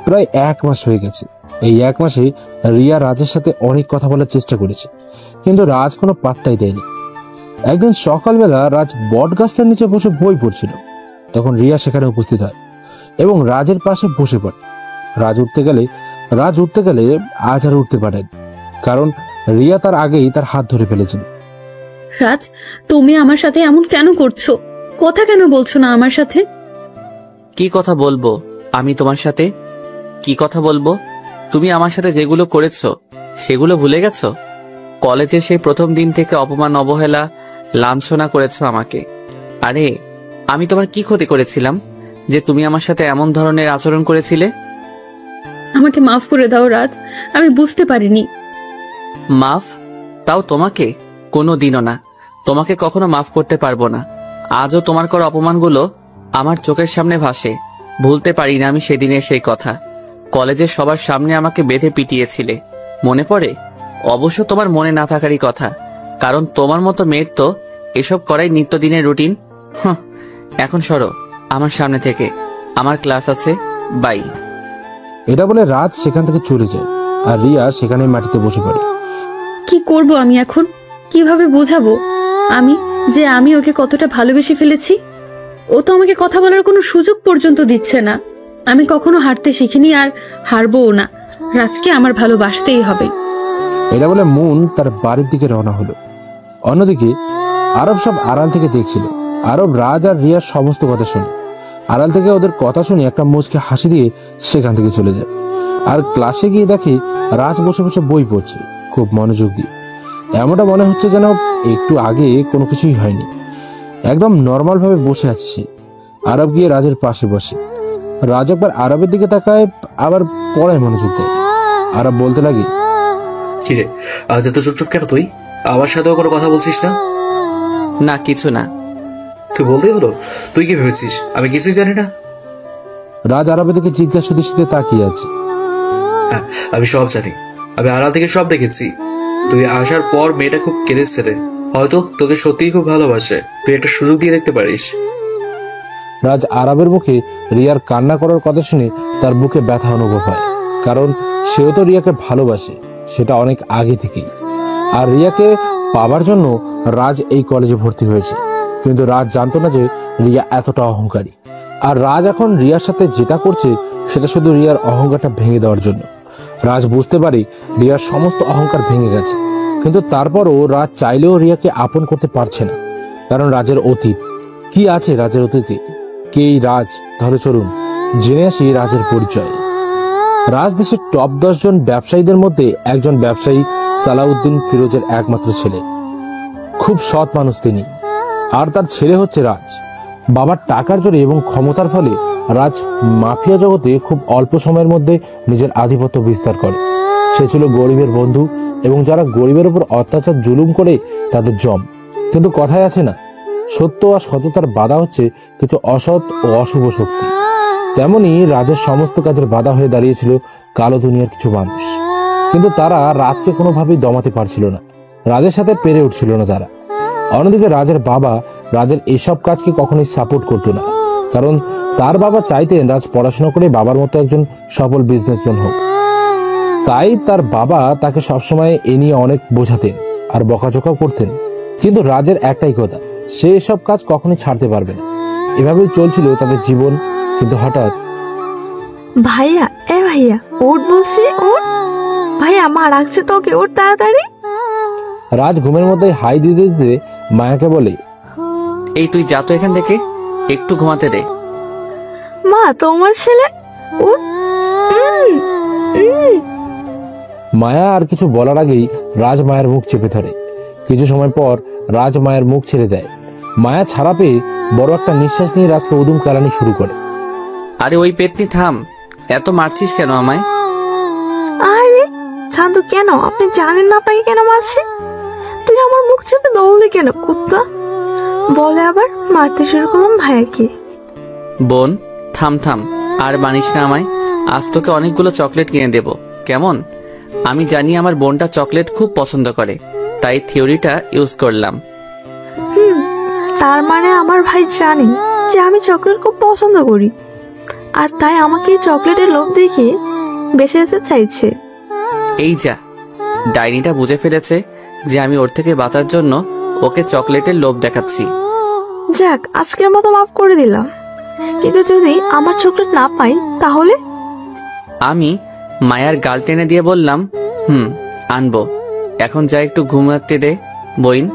প্রায় 1 মাস হয়ে গেছে। এই 1 মাসে রিয়া রাজের সাথে অনেক কথা বলার চেষ্টা করেছে, কিন্তু রাজ কোনো পাত্তাই দেয়নি। একদিন সকালবেলা রাজ বট গাছটার নিচে বসে বই পড়ছিল। তখন রিয়া সেখানে উপস্থিত হয় এবং রাজের পাশে বসে পড়ে। রাজ উঠতে গেলে আজ আর উঠতে পারেন, কারণ রিয়া তার আগেই তার হাত ধরে ফেলেছিল। রাজ, তুমি আমার সাথে এমন কেন করছো? কথা কেন বলছো না আমার সাথে? কি কথা বলবো আমি তোমার সাথে? কি কথা বলবো? তুমি আমার সাথে যেগুলো করেছো সেগুলো ভুলে গেছো? কলেজে সেই প্রথম দিন থেকে অপমান, অবহেলা, লাঞ্ছনা করেছো আমাকে। আরে আমি তোমার কি ক্ষতি করেছিলাম যে তুমি আমার সাথে এমন ধরনের আচরণ করেছিলে? আমাকে মাফ করে দাও রাজ, আমি বুঝতে পারিনি। মাফ? তাও তোমাকে? কোনো দিনও না, তোমাকে কখনো মাফ করতে পারবো না। আজও তোমার করা অপমানগুলো আমার চোখের সামনে ভাসে। ভুলতে পারি না আমি সেদিনের সেই কথা। কলেজের সবার সামনে আমাকে বেঁধে পিটিয়েছিলে, মনে পড়ে? অবশ্য তোমার মনে না থাকারই কথা, কারণ তোমার মতো মেয়ের তো এসব করাই নিত্যদিনের রুটিন। এখন সরো আমার সামনে থেকে, আমার ক্লাস আছে, বাই। এটা বলে রাজ সেখান থেকে চলে যায় আর রিয়া সেখানে মাটিতে বসে পড়ে। কি করব আমি এখন? কিভাবে বোঝাবো আমি ওকে কতটা ভালোবেসে ফেলেছি? ও তো আমাকে কথা বলার কোনো সুযোগ পর্যন্ত দিচ্ছে না। আমি কখনো হারতে শিখিনি, আর হারবও না। রাজকে আমার ভালোবাসতেই হবে। এটা বলে মুন তার বাড়ির দিকে রওনা হলো। অন্যদিকে আরব সব আড়াল থেকে দেখছিল। আরব রাজ আর রিয়ার সমস্ত কথা শুনে, আড়াল থেকে ওদের কথা শুনে একটা মুচকে হাসি দিয়ে সেখান থেকে চলে যায়। আর ক্লাসে গিয়ে দেখে রাজ বসে বসে বই পড়ছে খুব মনোযোগ দিয়ে। এমনটা মনে হচ্ছে যেন একটু আগে কোনো কিছুই হয়নি, একদম নর্মাল ভাবে বসে আছে সে। আরব গিয়ে রাজের পাশে বসে। রাজ একবার আরবের দিকে তাকায়, আবার পড়ায় মনোযোগ দেয়। আরব বলতে লাগে, কিরে আজ এত চুপচাপ কেন? তুই আমার সাথেও কোনো কথা বলছিস না? না কিছু না। তুই বলতেই হলো, তুই কি ভেবেছিস আমি কিছুই জানি না? রাজ আরবের দিকে জিজ্ঞাসা দৃষ্টিতে তাকিয়ে আছে। হ্যাঁ আমি সব জানি, আমি আড়াল থেকে সব দেখেছি। তুই আসার পর মেয়েটা খুব কেঁদেছে রে, হয়তো তোকে সত্যিই খুব ভালোবাসে। তুই একটা সুযোগ দিয়ে দেখতে পারিস। রাজ আরবের মুখে রিয়ার কান্না করার কথা শুনে তার বুকে ব্যথা অনুভব হয়, কারণ সেও তো রিয়াকে ভালোবাসে, সেটা অনেক আগে থেকেই। আর রিয়াকে পাবার জন্য রাজ এই কলেজে ভর্তি হয়েছে। কিন্তু রাজ জানতো না যে রিয়া এতটা অহংকারী। আর রাজ এখন রিয়ার সাথে যেটা করছে সেটা শুধু রিয়ার অহংকারটা ভেঙে দেওয়ার জন্য। রাজ বুঝতে পারে রিয়ার সমস্ত অহংকার ভেঙে গেছে, কিন্তু তারপরও রাজ চাইলেও রিয়াকে আপন করতে পারছে না, কারণ রাজের অতীত কি আছে। রাজের অতীতে কে এই রাজ? তাহলে চলুন জেনে আসি রাজের পরিচয়। রাজ দেশের টপ 10 জন ব্যবসায়ীদের মধ্যে একজন ব্যবসায়ী সালাউদ্দিন ফিরোজের একমাত্র ছেলে। খুব সৎ মানুষ তিনি, আর তার ছেলে হচ্ছে রাজ। বাবার টাকার জোরে এবং ক্ষমতার ফলে রাজ মাফিয়া জগতে খুব অল্প সময়ের মধ্যে নিজের আধিপত্য বিস্তার করে। সে ছিল গরিবের বন্ধু এবং যারা গরিবের উপর অত্যাচার জুলুম করে তাদের জম। কিন্তু কথায় আছে না, সত্য আর সততার বাধা হচ্ছে কিছু অসৎ ও অশুভ শক্তি। তেমনি রাজের সমস্ত কাজের বাধা হয়ে দাঁড়িয়েছিল কালো দুনিয়ার কিছু মানুষ, কিন্তু তারা রাজকে কোনোভাবেই দমাতে পারছিল না, রাজের সাথে পেরে উঠছিল না তারা। অন্যদিকে রাজের বাবা রাজের এসব কাজকে কখনোই সাপোর্ট করতো না, কারণ তার বাবা চাইতেন রাজ পড়াশোনা করে বাবার মতো একজন সফল বিজনেসম্যান হোক। তাই তার বাবা তাকে সবসময় এ নিয়ে অনেক বোঝাতেন আর বকাঝকাও করতেন। কিন্তু রাজের একটাই কথা, সে এসব কাজ কখনোই ছাড়তে পারবে না। এভাবেই চলছিল তাদের জীবন। কিন্তু হঠাৎ, ভাইয়া ভাইয়া ওঠ বলছি, ওঠ ভাইয়া, মা রাখছে তোকে, ওঠ তাড়াতাড়ি। রাজ ঘুমের মধ্যে হাই দিতে দিতে মায়াকে বলে, এই তুই যা তো এখান থেকে, একটু ঘুমাতে দে। মা তোমার ছেলে, ওঠ। মায়া আর কিছু বলার আগেই রাজ মায়ের মুখ চেপে ধরে। কিছু সময় পর রাজ মায়ের মুখ ছেড়ে দেয়। মায়া ছাড়া পেয়ে বড় একটা নিঃশ্বাস নিয়ে রাজকে উদুম কালানি শুরু করে। আরে ওই পেতনি থাম, এত মারছিস কেন আমায়? আরে শান্তু, কেন? আপনি জানেন না আপনাকে কেন মারছি? তুই আমার মুখ চেপে দৌড়লি কেন কুত্তা? বলে আবার মারতে শুরু করলাম ভাইয়াকে। বোন থাম থাম, আর মানিস না আমায়। আজ তোকে অনেকগুলো চকলেট কিনে দেব, কেমন? আমি জানি আমার বোনটা চকলেট খুব পছন্দ করে, তাই থিওরিটা ইউজ করলাম। তার মানে আমার ভাই জানে যে আমি চকলেট খুব পছন্দ করি, আর তাই আমাকে চকলেটের লোভ দেখে বেঁচে যেতে চাইছে। এই যা, ডাইনিটা বুঝে ফেলেছে যে আমি ওর থেকে বাঁচার জন্য ওকে চকলেটের লোভ দেখাচ্ছি। যাক, আজকের মতো মাফ করে দিলাম, কিন্তু যদি আমার চকলেট না পাই তাহলে? আমি মায়ার গাল টেনে দিয়ে বললাম, আনবো। এখন যা, একটু ঘুমাতে দে বইন।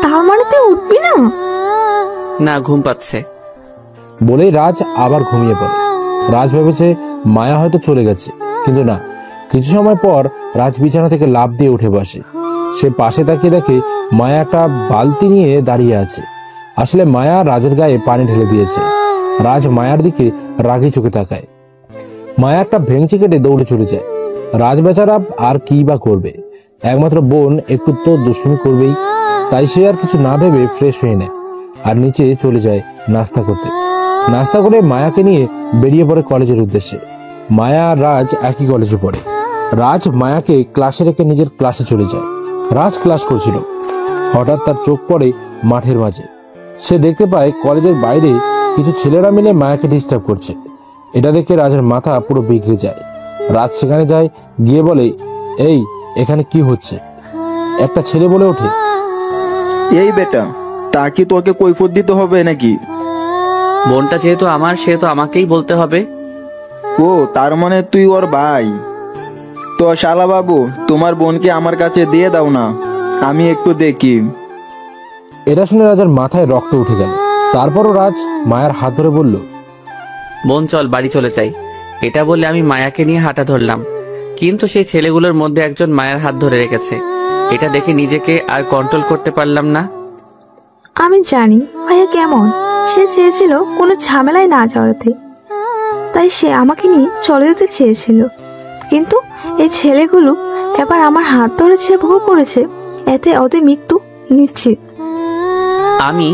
তার মানে তুই উঠবি না? না, ঘুম পাচ্ছে। বলেই রাজ আবার ঘুমিয়ে পড়ে। রাজ ভেবেছে মায়া হয়তো চলে গেছে, কিন্তু না। কিছু সময় পর রাজ বিছানা থেকে লাফ দিয়ে উঠে বসে। সে পাশে তাকিয়ে দেখে মায়া একটা বালতি নিয়ে দাঁড়িয়ে আছে। আসলে মায়া রাজের গায়ে পানি ঢেলে দিয়েছে। রাজ মায়ার দিকে রাগি চোখে তাকায়। মায়া একটা ভেঙচি কেটে দৌড়ে চলে যায়। রাজ বেচারা আর কি বা করবে, একমাত্র বোন একটু তো দুষ্টুমি করবেই। তাই সে আর কিছু না ভেবে ফ্রেশ হয়ে নেয় আর নিচে চলে যায় নাস্তা করতে। নাস্তা করে মায়াকে নিয়ে বেরিয়ে পড়ে কলেজের উদ্দেশ্যে। মায়া আর রাজ একই কলেজে পড়ে। রাজ মায়াকে ক্লাসে রেখে নিজের ক্লাসে চলে যায়। রাজ ক্লাস করছিল, হঠাৎ তার চোখ পড়ে মাঠের মাঝে। সে দেখতে পায় কলেজের বাইরে কিছু ছেলেরা মিলে মায়াকে ডিস্টার্ব করছে। এটা দেখে রাজের মাথা পুরো বিগড়ে যায়। রাজ সেখানে যায়, গিয়ে বলে, এই এখানে কি হচ্ছে? একটা ছেলে বলে ওঠে, এই বেটা, তা কি তোকে কৈফিয়ত দিতে হবে নাকি? বোনটা যেহেতু আমার, সেহেতু আমাকেই বলতে হবে। ও, তার মানে তুই ওর ভাই? তো শালা বাবু, তোমার বোনকে আমার কাছে দিয়ে দাও না, আমি একটু দেখি। এটা শুনে রাজার মাথায় রক্ত উঠে গেল। তারপরও রাজ মায়ার হাত ধরে বলল, বোন চল বাড়ি চলে যাই। এটা বলে আমি মায়াকে নিয়ে হাঁটা ধরলাম, কিন্তু সেই ছেলেগুলোর মধ্যে একজন মায়ার হাত ধরে রেখেছে। এটা দেখে নিজেকে আর কন্ট্রোল করতে পারলাম না। আমি জানি ভাইয়া কেমন, সে চেয়েছিল কোনো ঝামেলায় না জড়াতে, তাই সে আমাকে নিয়ে চলে যেতে চেয়েছিল। কিন্তু এই ছেলেগুলো এবার আমার হাত ধরেছে, ভুল করেছে, এতে ওদের মৃত্যু নিশ্চিত। আমি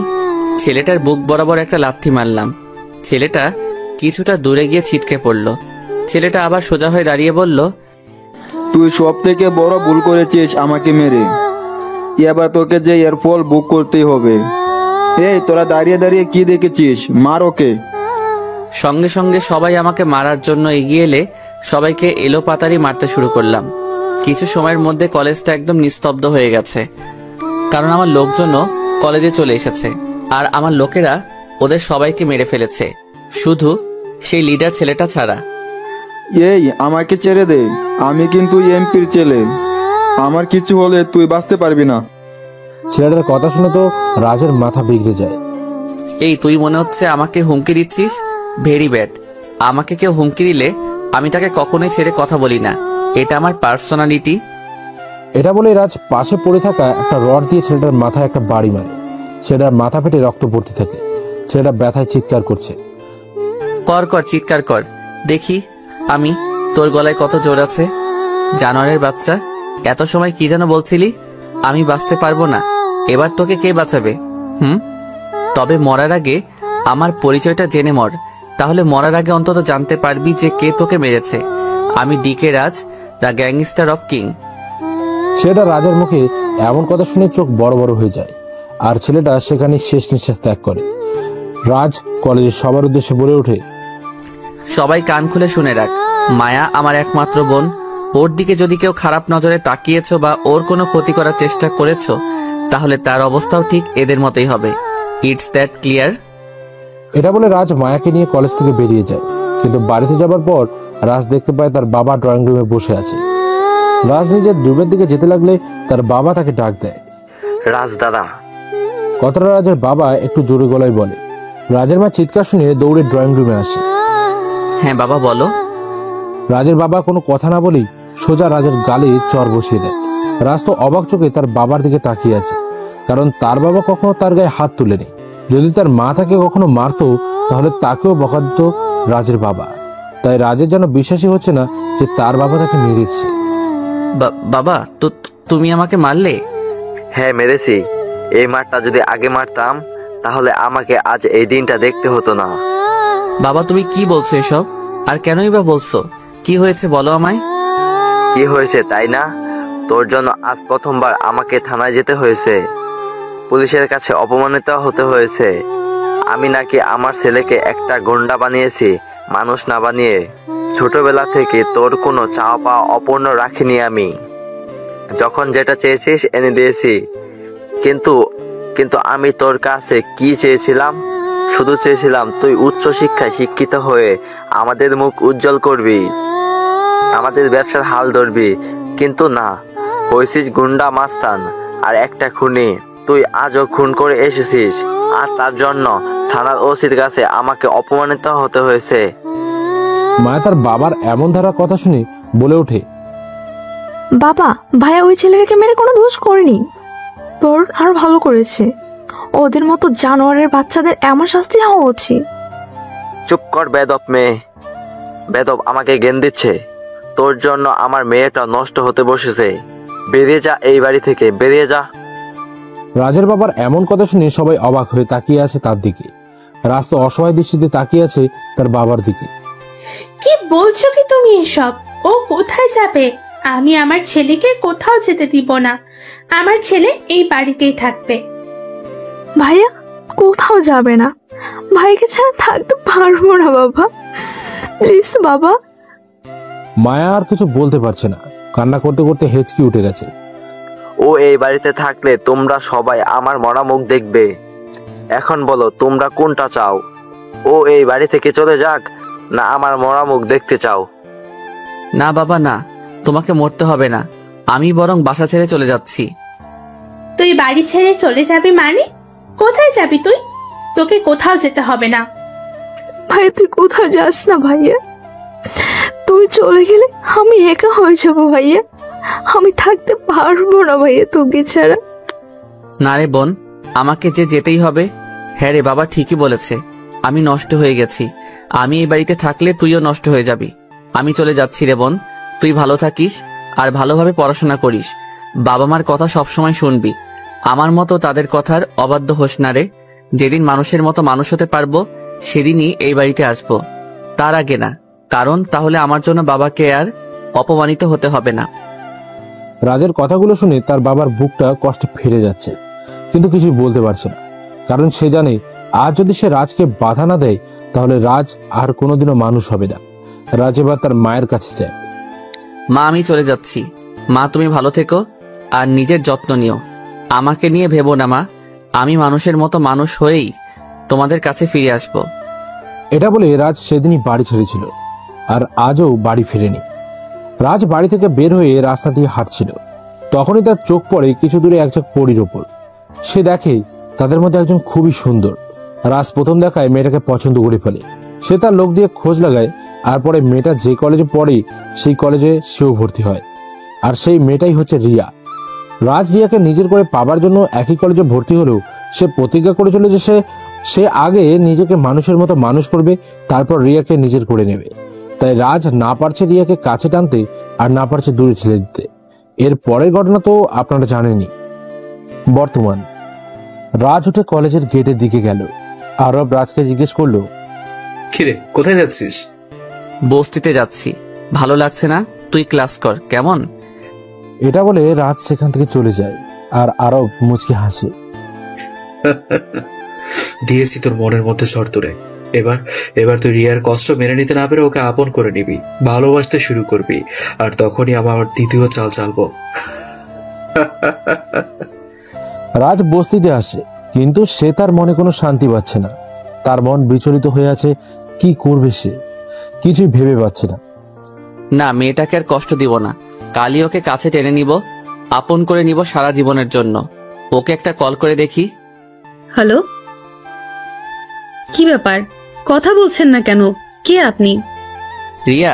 ছেলেটার বুক বরাবর একটা লাথি মারলাম। ছেলেটা কিছুটা দূরে গিয়ে ছিটকে পড়ল। ছেলেটা আবার সোজা হয়ে দাঁড়িয়ে বলল, তুই সব থেকে বড় ভুল করেছিস আমাকে মেরে। এবার তোকে যে এর ফল ভোগ করতেই হবে। এই তোরা দাঁড়িয়ে দাঁড়িয়ে কি দেখেছিস? মার ওকে। সঙ্গে সঙ্গে সবাই আমাকে মারার জন্য এগিয়ে এলে সবাইকে এলোপাতাড়ি মারতে শুরু করলাম। কিছু সময়ের মধ্যে কলেজটা একদম নিস্তব্ধ হয়ে গেছে, কারণ আমার লোকজনও কলেজে চলে এসেছে আর আমার লোকেরা ওদের সবাইকে মেরে ফেলেছে, শুধু সেই লিডার ছেলেটা ছাড়া। এই আমাকে ছেড়ে দে, আমি কিন্তু এমপির ছেলে, আমার কিছু হলে তুই বাঁচতে পারবি না। ছেলেটার কথা শুনে তো রাজের মাথা বিগড়ে যায়। এই তুই মনে হচ্ছে আমাকে হুমকি দিচ্ছিস? Very bad. আমাকে কেউ হুমকি দিলে আমি তাকে কখনোই ছেড়ে কথা বলি না, এটা আমার পার্সোনালিটি। এটা বলে রাজ পাশে পড়ে থাকা একটা রড দিয়ে ছেলেটার মাথায় একটা বাড়ি মারে। ছেলেটার মাথা ফেটে রক্ত পড়তে থাকে। ছেলেটা ব্যথায় চিৎকার করছে। কর কর, চিৎকার কর, দেখি আমি তোর গলায় কত জোর আছে। জানোয়ারের বাচ্চা, এত সময় কি যেন বলছিলি? আমি বাঁচতে পারবো না, এবার তোকে কে বাঁচাবে? তবে মরার আগে আমার পরিচয়টা জেনে মর, তাহলে মরার আগে অন্তত জানতে পারবি যে কে তোকে মেরেছে। আমি DK Raj, the gangster of king. ছেলেটা রাজের মুখে এমন কথা শুনে চোখ বড় বড় হয়ে যায়, আর ছেলেটা সেখানে শেষ নিঃশ্বাস ত্যাগ করে। রাজ কলেজের সবার উদ্দেশ্যে বলে ওঠে, সবাই কান খুলে শুনে রাখ, মায়া আমার একমাত্র বোন। ওর দিকে যদি কেউ খারাপ নজরে তাকিয়েছো বা ওর কোনো ক্ষতি করার চেষ্টা করেছো, তাহলে তার অবস্থাও ঠিক এদের মতোই হবে। It's that clear? এটা বলে রাজ মায়াকে নিয়ে কলেজ থেকে বেরিয়ে যায়। কিন্তু বাড়িতে যাবার পর রাজ দেখতে পায় তার বাবা ড্রয়িং রুমে বসে আছে। রাজ নিজের রুমের দিকে যেতে লাগলে তার বাবা তাকে ডাক দেয়, রাজ দাদা। কথাটা রাজের বাবা একটু জোরে গলায় বলে। রাজের মা চিৎকার শুনে দৌড়ে ড্রয়িং রুমে আসে। হ্যাঁ বাবা বলো। রাজের বাবা কোনো কথা না বলেই সোজা রাজের গালে চর বসিয়ে দেয়। রাজ তো অবাক চোখে তার বাবার দিকে তাকিয়ে আছে, কারণ তার বাবা কখনো তার গায়ে হাত তুলেনি। যদি তার মা তাকে কখনো মারতো তাহলে তাকেও বকা দিত রাজের বাবা। তাই রাজের যেন বিশ্বাসই হচ্ছে না যে তার বাবা তাকে মেরেছে। বাবা, তো তুমি আমাকে মারলে? হ্যাঁ মেরেছি। এই মারটা যদি আগে মারতাম তাহলে আমাকে আজ এই দিনটা দেখতে হতো না। বাবা তুমি কি বলছো এসব? আর কেনই বা বলছো? কি হয়েছে বলো আমায়। কি হয়েছে তাই না? তোর জন্য আজ প্রথমবার আমাকে থানায় যেতে হয়েছে, পুলিশের কাছে অপমানিত হতে হয়েছে। আমি নাকি আমার ছেলেকে একটা গুন্ডা বানিয়েছি, মানুষ না বানিয়ে। ছোটবেলা থেকে তোর কোনো চাওয়া পাওয়া অপূর্ণ রাখিনি আমি। যখন যেটা চেয়েছিস এনে দিয়েছি, কিন্তু আমি তোর কাছে কি চেয়েছিলাম? শুধু চেয়েছিলাম তুই উচ্চ শিক্ষায় শিক্ষিত হয়ে আমাদের মুখ উজ্জ্বল করবি, আমাদের ব্যবসার হাল ধরবি। কিন্তু না, হয়েছিস গুন্ডা মাস্তান আর একটা খুনি। তুই আজও খুন করে এসেছিস, আর তার জন্য থানার ওসির কাছে আমাকে অপমানিত হতে হয়েছে। মায়া তার বাবার এমন ধারা কথা শুনে বলে ওঠে, বাবা, ভাইয়া ওই ছেলেটাকে মেরে কোনো দোষ করেনি, তোর আরো ভালো করেছে। ওদের মতো জানোয়ারের বাচ্চাদের এমন শাস্তি হওয়া উচিত। চুপ কর বেদব মেয়ে। বেদব আমাকে জ্ঞান দিচ্ছে। তোর জন্য আমার মেয়েটা নষ্ট হতে বসেছে। বেরিয়ে যা এই বাড়ি থেকে, বেরিয়ে যা। রাজের বাবার এমন কথা শুনে সবাই অবাক হয়ে তাকিয়ে আছে তার দিকে। রাজ তো অসহায় দৃষ্টিতে তাকিয়ে আছে তার বাবার দিকে। কি বলছো কি তুমি এসব? ও কোথায় যাবে? আমি আমার ছেলেকে কোথাও যেতে দিব না। আমার ছেলে এই বাড়িতেই থাকবে। ভাইয়া কোথাও যাবে না, ভাইকে ছাড়া থাকতে পারবো না বাবা, প্লিজ বাবা। মায়া আর কিছু বলতে পারছে না, কান্না করতে করতে হেঁচকি উঠে গেছে। ও এই বাড়িতে থাকলে তোমরা সবাই আমার মরা মুখ দেখবে। এখন বলো তোমরা কোনটা চাও? ও এই বাড়ি থেকে চলে যাক, না আমার মরা মুখ দেখতে চাও? না বাবা না, তোমাকে মরতে হবে না, আমি বরং বাসা ছেড়ে চলে যাচ্ছি। তুই বাড়ি ছেড়ে চলে যাবি মানে? কোথায় যাবি তুই? তোকে কোথাও যেতে হবে না। ভাইয়া তুই কোথাও যাস না ভাইয়া, তুই চলে গেলে আমি একা হয়ে যাবো ভাইয়া, আমি থাকতে পারবো না ভাইয়া তোকে ছাড়া। না রে বোন, আমাকে যে যেতেই হবে। হ্যাঁ রে বাবা ঠিকই বলেছে, আমি নষ্ট হয়ে গেছি। আমি এই বাড়িতে থাকলে তুইও নষ্ট হয়ে যাবি। আমি চলে যাচ্ছি রে বোন, তুই ভালো থাকিস আর ভালোভাবে পড়াশোনা করিস। বাবা মার কথা সবসময় শুনবি, আমার মতো তাদের কথার অবাধ্য হোস না রে। যেদিন মানুষের মতো মানুষ হতে পারবো সেদিনই এই বাড়িতে আসবো, তার আগে না, কারণ তাহলে আমার জন্য বাবাকে আর অপমানিত হতে হবে না। রাজের কথাগুলো শুনে তার বাবার বুকটা কষ্টে ফেরে যাচ্ছে, কিন্তু কিছু বলতে পারছে না, কারণ সে জানে আজ যদি সে রাজকে বাধা না দেয় তাহলে রাজ আর কোনোদিনও মানুষ হবে না। রাজ এবার তার মায়ের কাছে যায়। মা আমি চলে যাচ্ছি, মা তুমি ভালো থেকো আর নিজের যত্ন নিও। আমাকে নিয়ে ভেবো না মা, আমি মানুষের মতো মানুষ হয়েই তোমাদের কাছে ফিরে আসবো। এটা বলে রাজ সেদিনই বাড়ি ছেড়েছিল আর আজও বাড়ি ফিরেনি। রাজ বাড়ি থেকে বের হয়ে রাস্তা দিয়ে হাঁটছিল, তখনই তার চোখ পড়ে কিছু দূরে একজন পরীর ওপর। সে দেখে তাদের মধ্যে একজন খুবই সুন্দর। রাজ প্রথম দেখায় মেয়েটাকে পছন্দ করে ফেলে। সে তার লোক দিয়ে খোঁজ লাগায় আর পরে মেয়েটা যে কলেজে পড়ে সেই কলেজে সেও ভর্তি হয়, আর সেই মেয়েটাই হচ্ছে রিয়া। রাজ রিয়াকে নিজের করে পাবার জন্য একই কলেজে ভর্তি হলেও সে প্রতিজ্ঞা করেছিল যে সে আগে নিজেকে মানুষের মতো মানুষ করবে, তারপর রিয়াকে নিজের করে নেবে। তাই রাজ না পারছে রিয়াকে কাছে টানতে আর না পারছে দূরে ঠেলে দিতে। এর পরের ঘটনা তো আপনারা জানেনই। বর্তমান রাজ উঠে কলেজের গেটের দিকে গেল। আরব রাজকে জিজ্ঞেস করলো, কিরে কোথায় যাচ্ছিস? বস্তিতে যাচ্ছি, ভালো লাগছে না, তুই ক্লাস কর কেমন? এটা বলে রাজ সেখান থেকে চলে যায় আর আরব মুচকি হাসে। দিয়েছি তোর মনের মধ্যে শর্ত রে। এবার তুই রিয়ার কষ্ট মেনে নিতে না পেরে ওকে আপন করে নিবি, ভালোবাসতে শুরু করবি, আর তখনই আমার দ্বিতীয় চাল চালবো। রাজ বস্তিতে আসে, কিন্তু সে তার মনে কোনো শান্তি পাচ্ছে না। তার মন বিচলিত হয়ে আছে, কি করবে সে কিছুই ভেবে পাচ্ছে না। না, মেয়েটাকে আর কষ্ট দিব না, কালই ওকে কাছে টেনে নিব, আপন করে নিব সারা জীবনের জন্য। ওকে একটা কল করে দেখি। হ্যালো, কি ব্যাপার, কথা বলছেন না কেন? কে আপনি? রিয়া।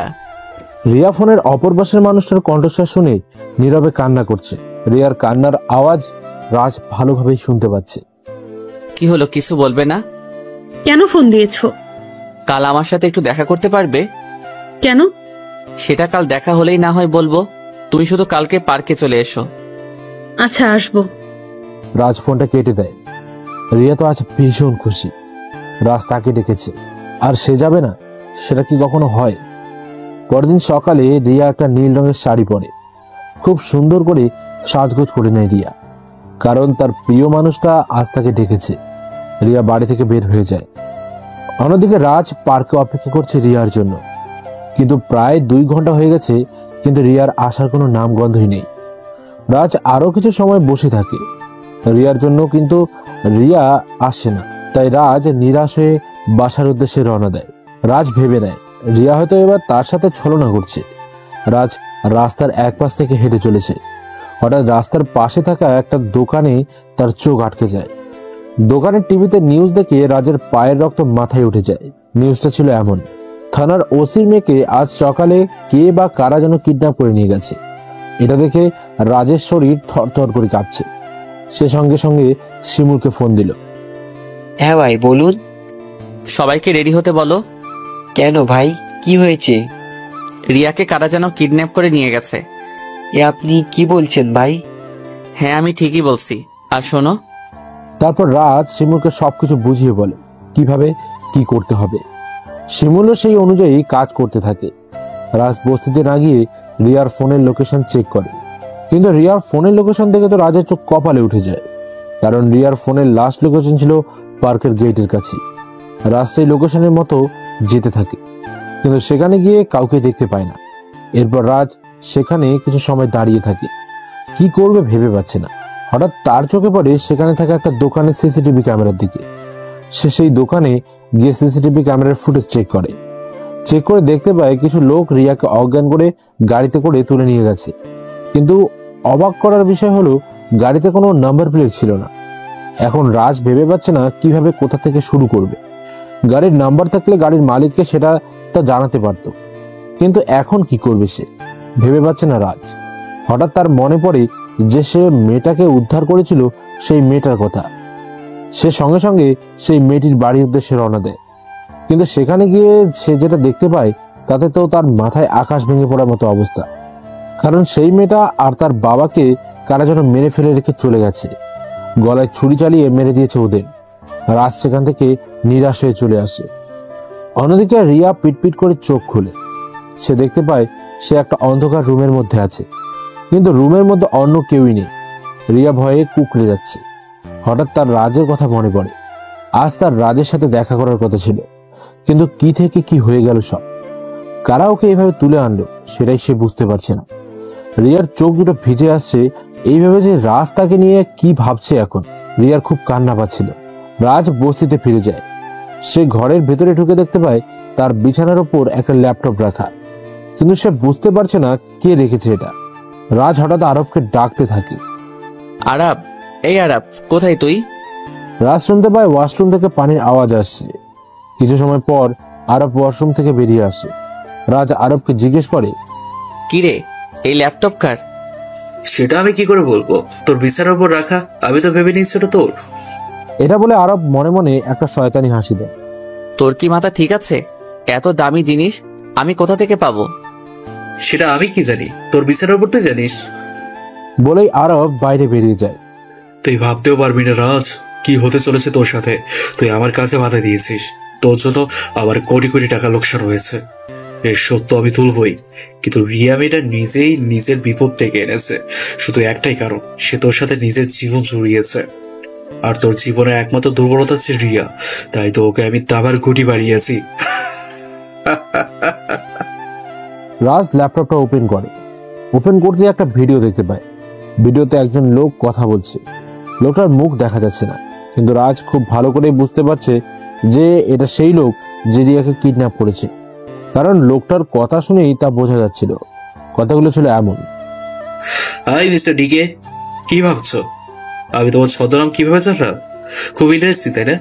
রিয়া ফোনের অপর পাশের মানুষটার কণ্ঠস্বর শুনে নীরবে কান্না করছে। রিয়ার কান্নার আওয়াজ রাজ ভালোভাবেই শুনতে পাচ্ছে। কি হলো, কিছু বলবে না? কেন ফোন দিয়েছো? কাল আমার সাথে একটু দেখা করতে পারবে? কেন? সেটা কাল দেখা হলেই না হয় বলবো, তুমি শুধু কালকে পার্কে চলে এসো। আচ্ছা আসবো। রাজ ফোনটা কেটে দেয়। রিয়া তো আজ ভীষণ খুশি, রাজ তাকে ডেকেছে আর সে যাবে না, সেটা কি কখনো হয়? পরদিন সকালে রিয়া একটা নীল রঙের শাড়ি পরে খুব সুন্দর করে সাজগোজ করে নেয় রিয়া, কারণ তার প্রিয় মানুষটা আজ তাকে ডেকেছে। রিয়া বাড়ি থেকে বের হয়ে যায়। অন্যদিকে রাজ পার্কে অপেক্ষা করছে রিয়ার জন্য, কিন্তু প্রায় 2 ঘন্টা হয়ে গেছে, কিন্তু রিয়ার আসার কোনো নামগন্ধই নেই। রাজ আরো কিছু সময় বসে থাকে রিয়ার জন্য, কিন্তু রিয়া আসে না। তাই রাজ নিরাশ হয়ে বাসার উদ্দেশ্যে রওনা দেয়। রাজ ভেবে নেয় রিয়া হয়তো এবার তার সাথে ছলনা করছে। রাজ রাস্তার এক পাশ থেকে হেঁটে চলেছে। হঠাৎ রাস্তার পাশে থাকা একটা দোকানে তার চোখ আটকে যায়। দোকানের টিভিতে নিউজ দেখে রাজের পায়ের রক্ত মাথায় উঠে যায়। নিউজটা ছিল এমন, থানার ওসির মেয়েকে আজ সকালে কে বা কারা যেন কিডন্যাপ করে নিয়ে গেছে। এটা দেখে রাজের শরীর থরথর করে কাঁপছে। সে সঙ্গে সঙ্গে শিমুলকে ফোন দিল। হ্যাঁ ভাই বলুন। সবাইকে রেডি হতে বলো। কেন ভাই, কি হয়েছে? রিয়াকে কারা যেন কিডন্যাপ করে নিয়ে গেছে। এ আপনি কি বলছেন ভাই? হ্যাঁ আমি ঠিকই বলছি, আর শোনো। তারপর রাজ শিমুলকে সবকিছু বুঝিয়ে বলে কিভাবে কি করতে হবে। শিমুলও সেই অনুযায়ী কাজ করতে থাকে। রাজ বস্তিতে না গিয়ে রিয়ার ফোনের লোকেশন চেক করে। কিন্তু রিয়ার ফোনের লোকেশন দেখে তো রাজের চোখ কপালে উঠে যায়, কারণ রিয়ার ফোনের লাস্ট লোকেশন ছিল পার্কের গেটের কাছে। রাজ সেই লোকেশনের মতো যেতে থাকে, কিন্তু সেখানে গিয়ে কাউকে দেখতে পায় না। এরপর রাজ সেখানে কিছু সময় দাঁড়িয়ে থাকে, কি করবে ভেবে পাচ্ছে না। হঠাৎ তার চোখে পড়ে সেখানে থাকা একটা দোকানের সিসিটিভি ক্যামেরার দিকে। সে সেই দোকানে গিয়ে সিসিটিভি ক্যামেরার ফুটেজ চেক করে দেখতে পায় কিছু লোক রিয়াকে অজ্ঞান করে গাড়িতে করে তুলে নিয়ে গেছে। কিন্তু অবাক করার বিষয় হলো গাড়িতে কোনো নাম্বার প্লেট ছিল না। এখন রাজ ভেবে পাচ্ছে না কিভাবে কোথা থেকে শুরু করবে। গাড়ির নাম্বার থাকলে গাড়ির মালিককে সেটা তা জানাতে পারত, কিন্তু এখন কি করবে সে ভেবে পাচ্ছে না রাজ। হঠাৎ তার মনে পড়ে যে সে মেয়েটাকে উদ্ধার করেছিল, সেই মেয়েটার কথা। সে সঙ্গে সঙ্গে সেই মেয়েটির বাড়ির উদ্দেশ্যে রওনা দেয়। কিন্তু সেখানে গিয়ে সে যেটা দেখতে পায় তাতে তো তার মাথায় আকাশ ভেঙে পড়ার মতো অবস্থা, কারণ সেই মেয়েটা আর তার বাবাকে কারা যেন মেরে ফেলে রেখে চলে গেছে। গলায় ছুরি চালিয়ে মেরে দিয়েছে ওদের। রাজ সেখান থেকে নিরাশ হয়ে চলে আসে। অন্যদিকে রিয়া পিটপিট করে চোখ খুলে সে দেখতে পায় সে একটা অন্ধকার রুমের মধ্যে আছে, কিন্তু রুমের মধ্যে অন্য কেউই নেই। রিয়া ভয়ে কুঁকড়ে যাচ্ছে। হঠাৎ তার রাজের কথা মনে পড়ে। আজ তার রাজের সাথে দেখা করার কথা ছিল, কিন্তু কি থেকে কি হয়ে গেল সব। কারা ওকে এইভাবে তুলে আনলো সেটাই সে বুঝতে পারছে না। রিয়ার চোখ দুটো ভিজে আসছে এইভাবে যে রাজ তাকে নিয়ে কি ভাবছে। এখন রিয়ার খুব কান্না পাচ্ছিল। রাজ বস্তিতে ফিরে যায়। সে ঘরের ভেতরে ঢুকে দেখতে পায় তার বিছানার ওপর একটা ল্যাপটপ রাখা, কিন্তু সে বুঝতে পারছে না কে রেখেছে এটা। রাজ হঠাৎ আরবকে ডাকতে থাকে, আরব, এই আরব, কোথায় তুই? রাজ শুনতে পায় ওয়াশরুম থেকে পানির আওয়াজ আসছে। কিছু সময় পর আরব ওয়াশরুম থেকে বেরিয়ে আসে। রাজ আরবকে জিজ্ঞেস করে, কিরে, এই ল্যাপটপ কার? সেটা আমি কি করে বলবো? তোর বিছানার উপর রাখা, আমি তো ভেবে নিচ্ছি ওটা তোর। এটা বলে আরব মনে মনে একটা শয়তানি হাসি দেয়। তোর কি মাথা ঠিক আছে? এত দামি জিনিস আমি কোথা থেকে পাবো? সেটা আমি কি জানি, তোর বিছানার উপর তুই জানিস। বলেই আরব বাইরে বেরিয়ে যায়। তুই ভাবতেও পারবি না রাজ, কি হতে চলেছে তোর সাথে। তুই আমার কাছে বাধা দিয়েছিস, তোর জন্য আমার কোটি কোটি টাকা লোকসান হয়েছে। এর সত্য আমি তুলবই, কিন্তু রিয়া মেয়েটা নিজেই নিজের বিপদ থেকে এনেছে। শুধু একটাই কারণ, সে তোর সাথে নিজের জীবন জড়িয়েছে। আর তোর জীবনের একমাত্র দুর্বলতা হচ্ছে রিয়া, তাই তো ওকে আমি দাবার গুটি বাড়িয়েছি। রাজ ল্যাপটপটা ওপেন করতে একটা ভিডিও দেখতে পায়। ভিডিওতে একজন লোক কথা বলছে। লোকটার মুখ দেখা যাচ্ছে না, কিন্তু রাজ খুব ভালো করে বুঝতে পারছে যে এটা সেই লোক যে রিয়াকে কিডন্যাপ করেছে, কারণ লোকটার কথা শুনেই তা বোঝা যাচ্ছিল। কথাগুলো ছিল এমন, হাই মিস্টার ডিকে, কি ভাবছো আমি তোমার ছদ্মনাম কিভাবে জানলাম? খুব ইন্টারেস্টিং তাই না?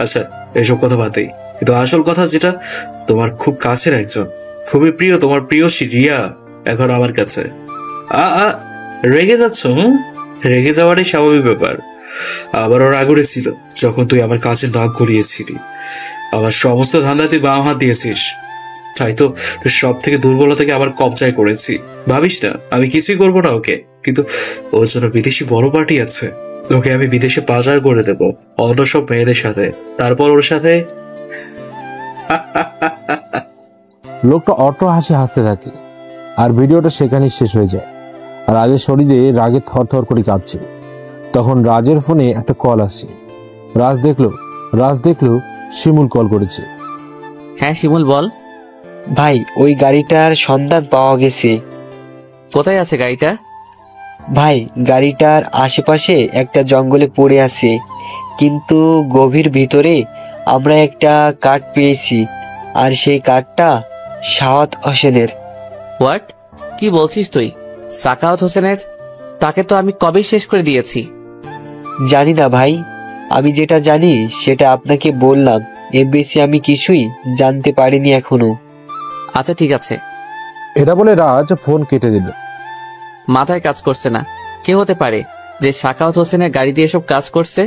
আচ্ছা, এসব কথা বাদেই, কিন্তু আসল কথা যেটা, তোমার খুব কাছের একজন, খুবই প্রিয়, তোমার প্রিয়সী রিয়া এখন আমার কাছে। রেগে যাচ্ছ? রেগে যাওয়ারই স্বাভাবিক ব্যাপার। আবার ওর আগুনে ছিল যখন তুই আমার কাছে নাক গলিয়েছিলি। আমার সমস্ত ধান্দা তুই বাম হাত দিয়েছিস, তাই তো তুই সব থেকে দুর্বলতাকে আমার কবজায় করেছি। ভাবিস না আমি কিছুই করবো না ওকে, কিন্তু ওর জন্য বিদেশি বড় পার্টি আছে। ওকে আমি বিদেশে পাচার করে দেব অন্য সব মেয়েদের সাথে, তারপর ওর সাথে। লোকটা অট্ট হাসি হাসতে থাকে, আর ভিডিওটা সেখানেই শেষ হয়ে যায়। আর রাজের শরীরে রাগে থরথর করে কাঁপছে। তখন রাজের ফোনে একটা কল আসে। রাজ দেখলো শিমুল কল করেছে। হ্যাঁ শিমুল, বল। ভাই, ওই গাড়িটার সন্ধান পাওয়া গেছে। কোথায় আছে গাড়িটা? ভাই, গাড়িটার আশেপাশে একটা জঙ্গলে পড়ে আছে, কিন্তু গভীর ভিতরে আমরা একটা কার্ড পেয়েছি, আর সেই কার্ডটা সাওয়াত হোসেনের। হোয়াট? কি বলছিস তুই? সাকাওয়াত হোসেনের? তাকে তো আমি কবে শেষ করে দিয়েছি। জানি না ভাই, আমি যেটা জানি সেটা আপনাকে বললাম, এর বেশি আমি কিছুই জানতে পারিনি এখনো। আচ্ছা ঠিক আছে। এটা বলে রাজ ফোন কেটে দিল। মাথায় কাজ করছে না। কে হতে পারে যে সাকাওয়াত হোসেনের গাড়ি দিয়ে এসব কাজ করছে?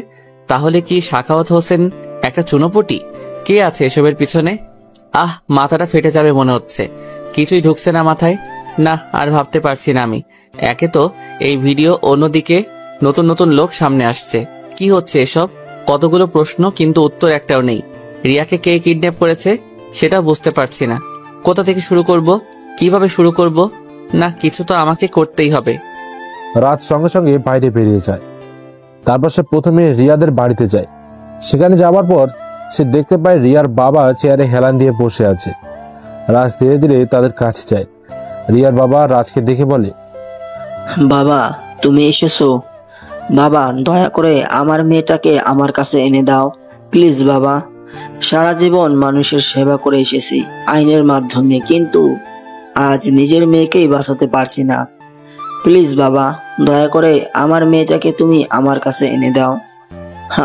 তাহলে কি সাকাওয়াত হোসেন একটা চুনোপুটি? কে আছে এসবের পিছনে? মাথাটা ফেটে যাবে মনে হচ্ছে। কিছুই ঢুকছে না মাথায়। না, আর ভাবতে পারছি না আমি। একে তো এই ভিডিও, অন্যদিকে নতুন নতুন লোক সামনে আসছে। কি হচ্ছে এসব? কতগুলো প্রশ্ন, কিন্তু উত্তর একটাও নেই। রিয়াকে কে কিডন্যাপ করেছে সেটা বুঝতে পারছি না। কোথা থেকে শুরু করব? কিভাবে শুরু করব? না, কিছু তো আমাকে করতেই হবে। রাজ সঙ্গে সঙ্গে বাইরে বেরিয়ে যায়। তারপর সে প্রথমে রিয়াদের বাড়িতে যায়। সেখানে যাওয়ার পর সে দেখতে পায় রিয়ার বাবা চেয়ারে হেলান দিয়ে বসে আছে। রাজ ধীরে ধীরে তাদের কাছে যায়। রিয়ার বাবা রাজকে দেখে বলে, বাবা তুমি এসেছো। বাবা দয়া করে আমার মেয়েটাকে আমার কাছে এনে দাও প্লিজ বাবা। সারা জীবন মানুষের সেবা করে এসেছি আইনের মাধ্যমে, কিন্তু আজ নিজের মেয়েকেই বাঁচাতে পারছি না। প্লিজ বাবা দয়া করে আমার মেয়েটাকে তুমি আমার কাছে এনে দাও।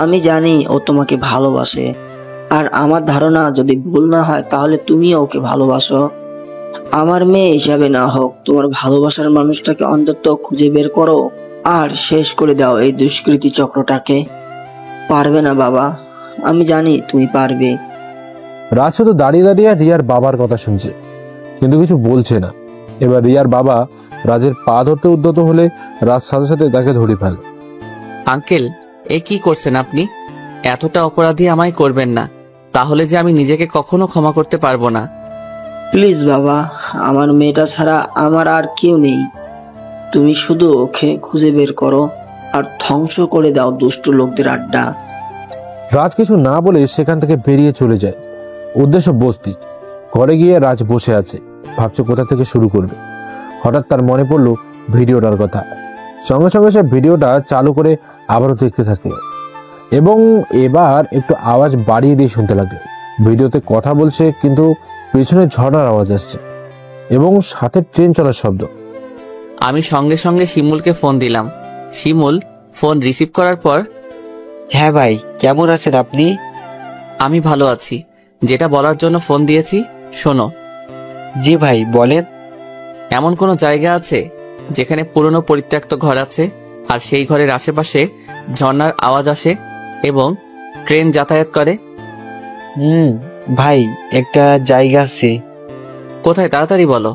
আমি জানি ও তোমাকে ভালোবাসে, আর আমার ধারণা যদি ভুল না হয় তাহলে তুমিও ওকে ভালোবাসো। আমার মেয়ে হিসাবে না হোক, তোমার ভালোবাসার মানুষটাকে অন্তত খুঁজে বের করো আর শেষ করে দাও এই দুষ্কৃতী চক্রটাকে। পারবে না বাবা? আমি জানি তুমি পারবে। রাজ শুধু দাঁড়িয়ে দাঁড়িয়ে রিয়ার বাবার কথা শুনছে, কিন্তু কিছু বলছে না। এবার রিয়ার বাবা রাজের পা ধরতে উদ্যত হলে রাজ সাথে সাথে তাকে ধরে ফেলে। আঙ্কেল, এ কি করছেন আপনি? এতটা অপরাধী আমায় করবেন না, তাহলে যে আমি নিজেকে কখনো ক্ষমা করতে পারবো না। প্লিজ বাবা, আমার মেয়েটা ছাড়া আমার আর কেউ নেই। তুমি শুধু ওকে খুঁজে বের করো আর ধ্বংস করে দাও দুষ্ট লোকদের আড্ডা। রাজ কিছু না বলে সেখান থেকে বেরিয়ে চলে যায়। উদ্দেশ্য বস্তি। ঘরে গিয়ে রাজ বসে আছে, ভাবছে কোথা থেকে শুরু করবে। হঠাৎ তার মনে পড়লো ভিডিওটার কথা। সঙ্গে সঙ্গে সে ভিডিওটা চালু করে আবারও দেখতে থাকলো এবং এবার একটু আওয়াজ বাড়িয়ে দিয়ে শুনতে লাগলো। ভিডিওতে কথা বলছে, কিন্তু পেছনে ঝর্ণার আওয়াজ আসছে এবং সাথে ট্রেন চলার শব্দ। আমি সঙ্গে সঙ্গে শিমুলকে ফোন দিলাম। শিমুল ফোন রিসিভ করার পর, হ্যাঁ ভাই, কেমন আছেন আপনি? আমি ভালো আছি। যেটা বলার জন্য ফোন দিয়েছি শোনো। জি ভাই বলেন। এমন কোনো জায়গা আছে যেখানে পুরনো পরিত্যক্ত ঘর আছে আর সেই ঘরের আশেপাশে ঝর্ণার আওয়াজ আসে এবং ট্রেন যাতায়াত করে? ভাই একটা জায়গা আছে। কোথায়, তাড়াতাড়ি বলো।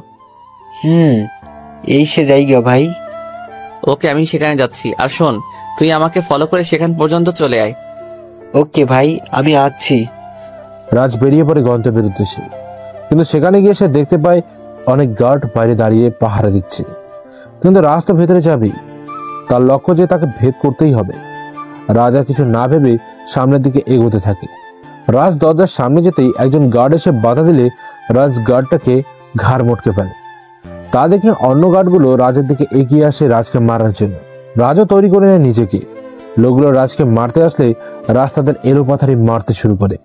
এই সে জায়গা ভাই। ওকে, আমি সেখানে যাচ্ছি। আর শোন, তুই আমাকে ফলো করে সেখান পর্যন্ত চলে আয়। ওকে ভাই, আমি আসছি। রাজ বেরিয়ে পড়ে গন্তব্যের উদ্দেশ্যে, কিন্তু সেখানে গিয়ে সে দেখতে পায় অনেক গার্ড বাইরে দাঁড়িয়ে পাহারা দিচ্ছে। কিন্তু রাজ তো ভেতরে যাবেই। তার লক্ষ্য যে তাকে ভেদ করতেই হবে। রাজ আর কিছু না ভেবে সামনের দিকে এগোতে থাকে। রাজ দরজার সামনে যেতেই একজন গার্ড এসে বাধা দিলে রাজ গার্ডটাকে ঘাড় মটকে ফেলে। তা দেখে অন্য গার্ডগুলো রাজের দিকে এগিয়ে আসে রাজকে মারার জন্য। রাজও তৈরি করে নেয় নিজেকে। লোকগুলো রাজকে মারতে আসলে রাজ তাদের এলোপাথারি মারতে শুরু করে,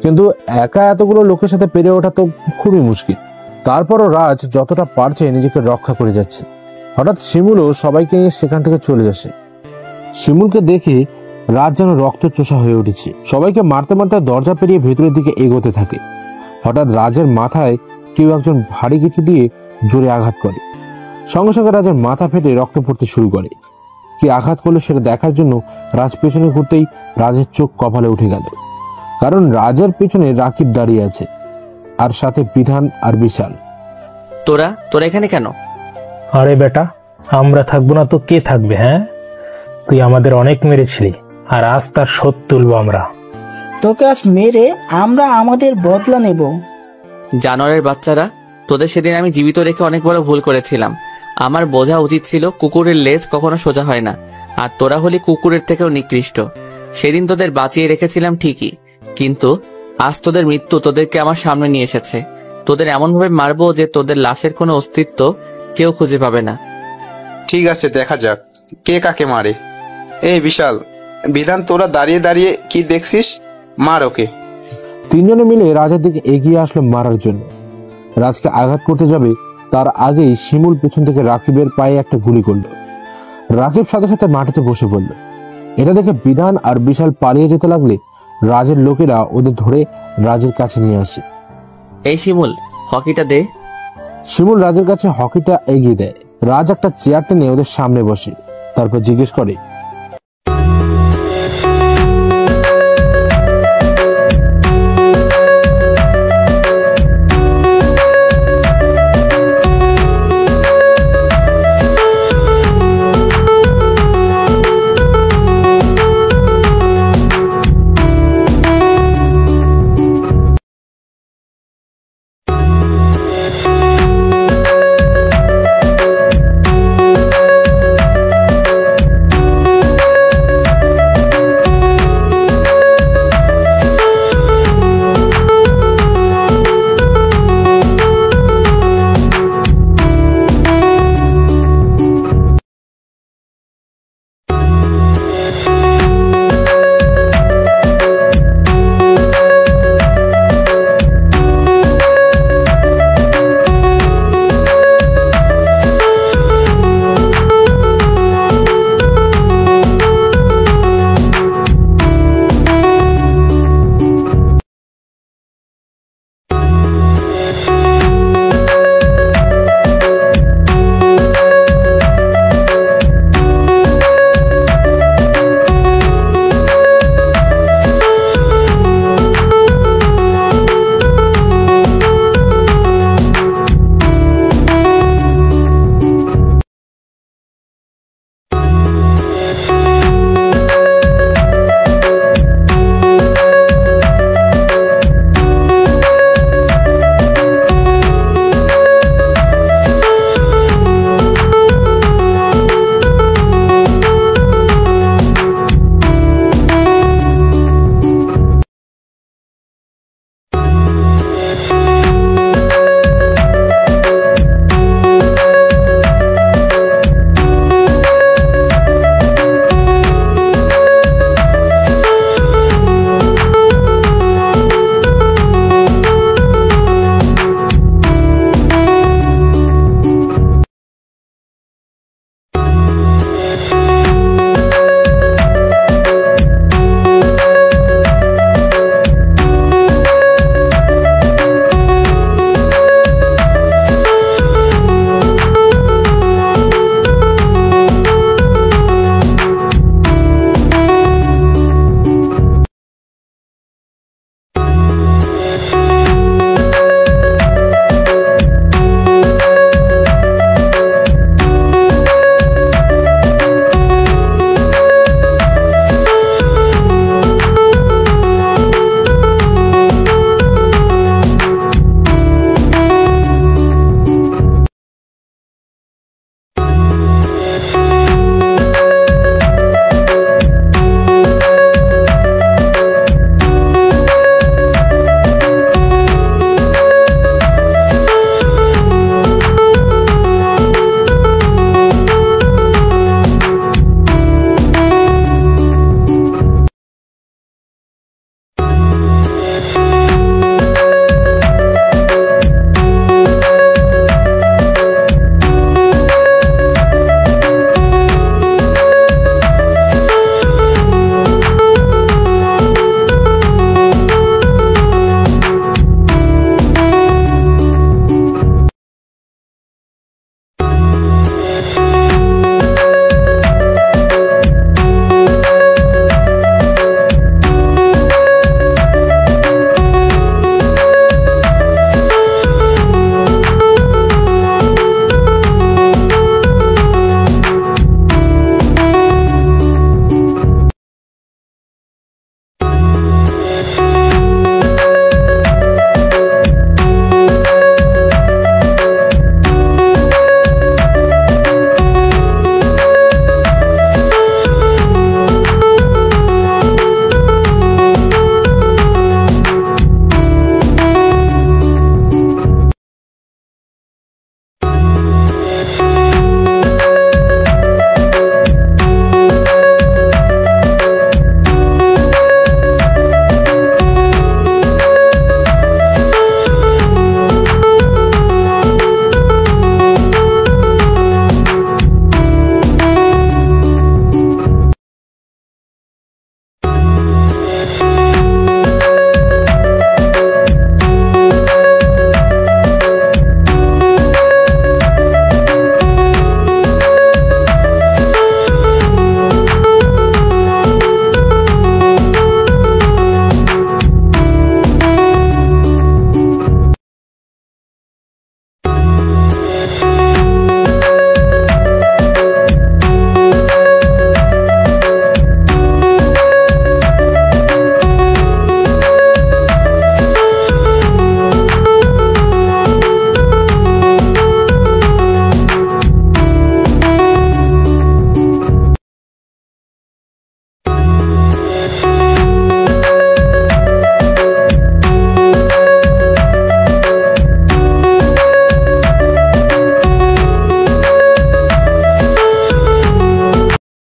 কিন্তু একা এতগুলো লোকের সাথে পেরে ওঠা তো খুবই মুশকিল। তারপরও রাজ যতটা পারছে নিজেকে রক্ষা করে যাচ্ছে। হঠাৎ শিমুলও সবাইকে নিয়ে সেখান থেকে চলে আসে। শিমুলকে দেখে রাজ যেন রক্তচোষা হয়ে উঠেছে। সবাইকে মারতে মারতে দরজা পেরিয়ে ভেতরের দিকে এগোতে থাকে। হঠাৎ রাজের মাথায় কেউ একজন ভারী কিছু দিয়ে জোরে আঘাত করে। সঙ্গে সঙ্গে রাজের মাথা ফেটে রক্ত পড়তে শুরু করে। কি আঘাত করলো সেটা দেখার জন্য রাজ পেছনে ঘুরতেই রাজের চোখ কপালে উঠে গেল, কারণ রাজের পেছনে রাকিব দাঁড়িয়ে আছে, আর সাথে বিধান আর বিশাল। তোরা এখানে কেন? আরে বেটা, আমরা থাকবো না তো কে থাকবে? হ্যাঁ, তুই আমাদের অনেক মেরেছিলি, আর আজ তার শোধ তুলবো আমরা। তোকে আজ মেরে আমরা আমাদের বদলা নেব। জানোয়ারের বাচ্চারা, তোদের সেদিন আমি জীবিত রেখে অনেক বড় ভুল করেছিলাম। আমার বোঝা উচিত ছিল কুকুরের লেজ কখনো সোজা হয় না, আর তোরা হলি কুকুরের থেকেও নিকৃষ্ট। সেদিন তোদের বাঁচিয়ে রেখেছিলাম ঠিকই, কিন্তু আজ তোদের মৃত্যু তোদেরকে আমার সামনে নিয়ে এসেছে। তোদের এমনভাবে মারবো যে তোদের লাশের কোনো অস্তিত্ব কেউ খুঁজে পাবে না। ঠিক আছে, দেখা যাক কে কাকে মারে। এই বিশাল, বিধান, তোরা দাঁড়িয়ে দাঁড়িয়ে কি দেখছিস? মার ওকে। তিনজনে মিলে রাজের দিকে এগিয়ে আসলো মারার জন্য। রাজকে আঘাত করতে যাবে তার আগেই শিমুল পেছন থেকে রাকিবের পায়ে একটা গুলি করলো। রাকিব সাথে সাথে মাটিতে বসে পড়ল। এটা দেখে বিধান আর বিশাল পালিয়ে যেতে লাগলে রাজের লোকেরা ওদের ধরে রাজের কাছে নিয়ে আসে। এই শিমুল, হকিটা দে। শিমুল রাজের কাছে হকিটা এগিয়ে দেয়। রাজ একটা চেয়ার টেনে ওদের সামনে বসে, তারপর জিজ্ঞেস করে,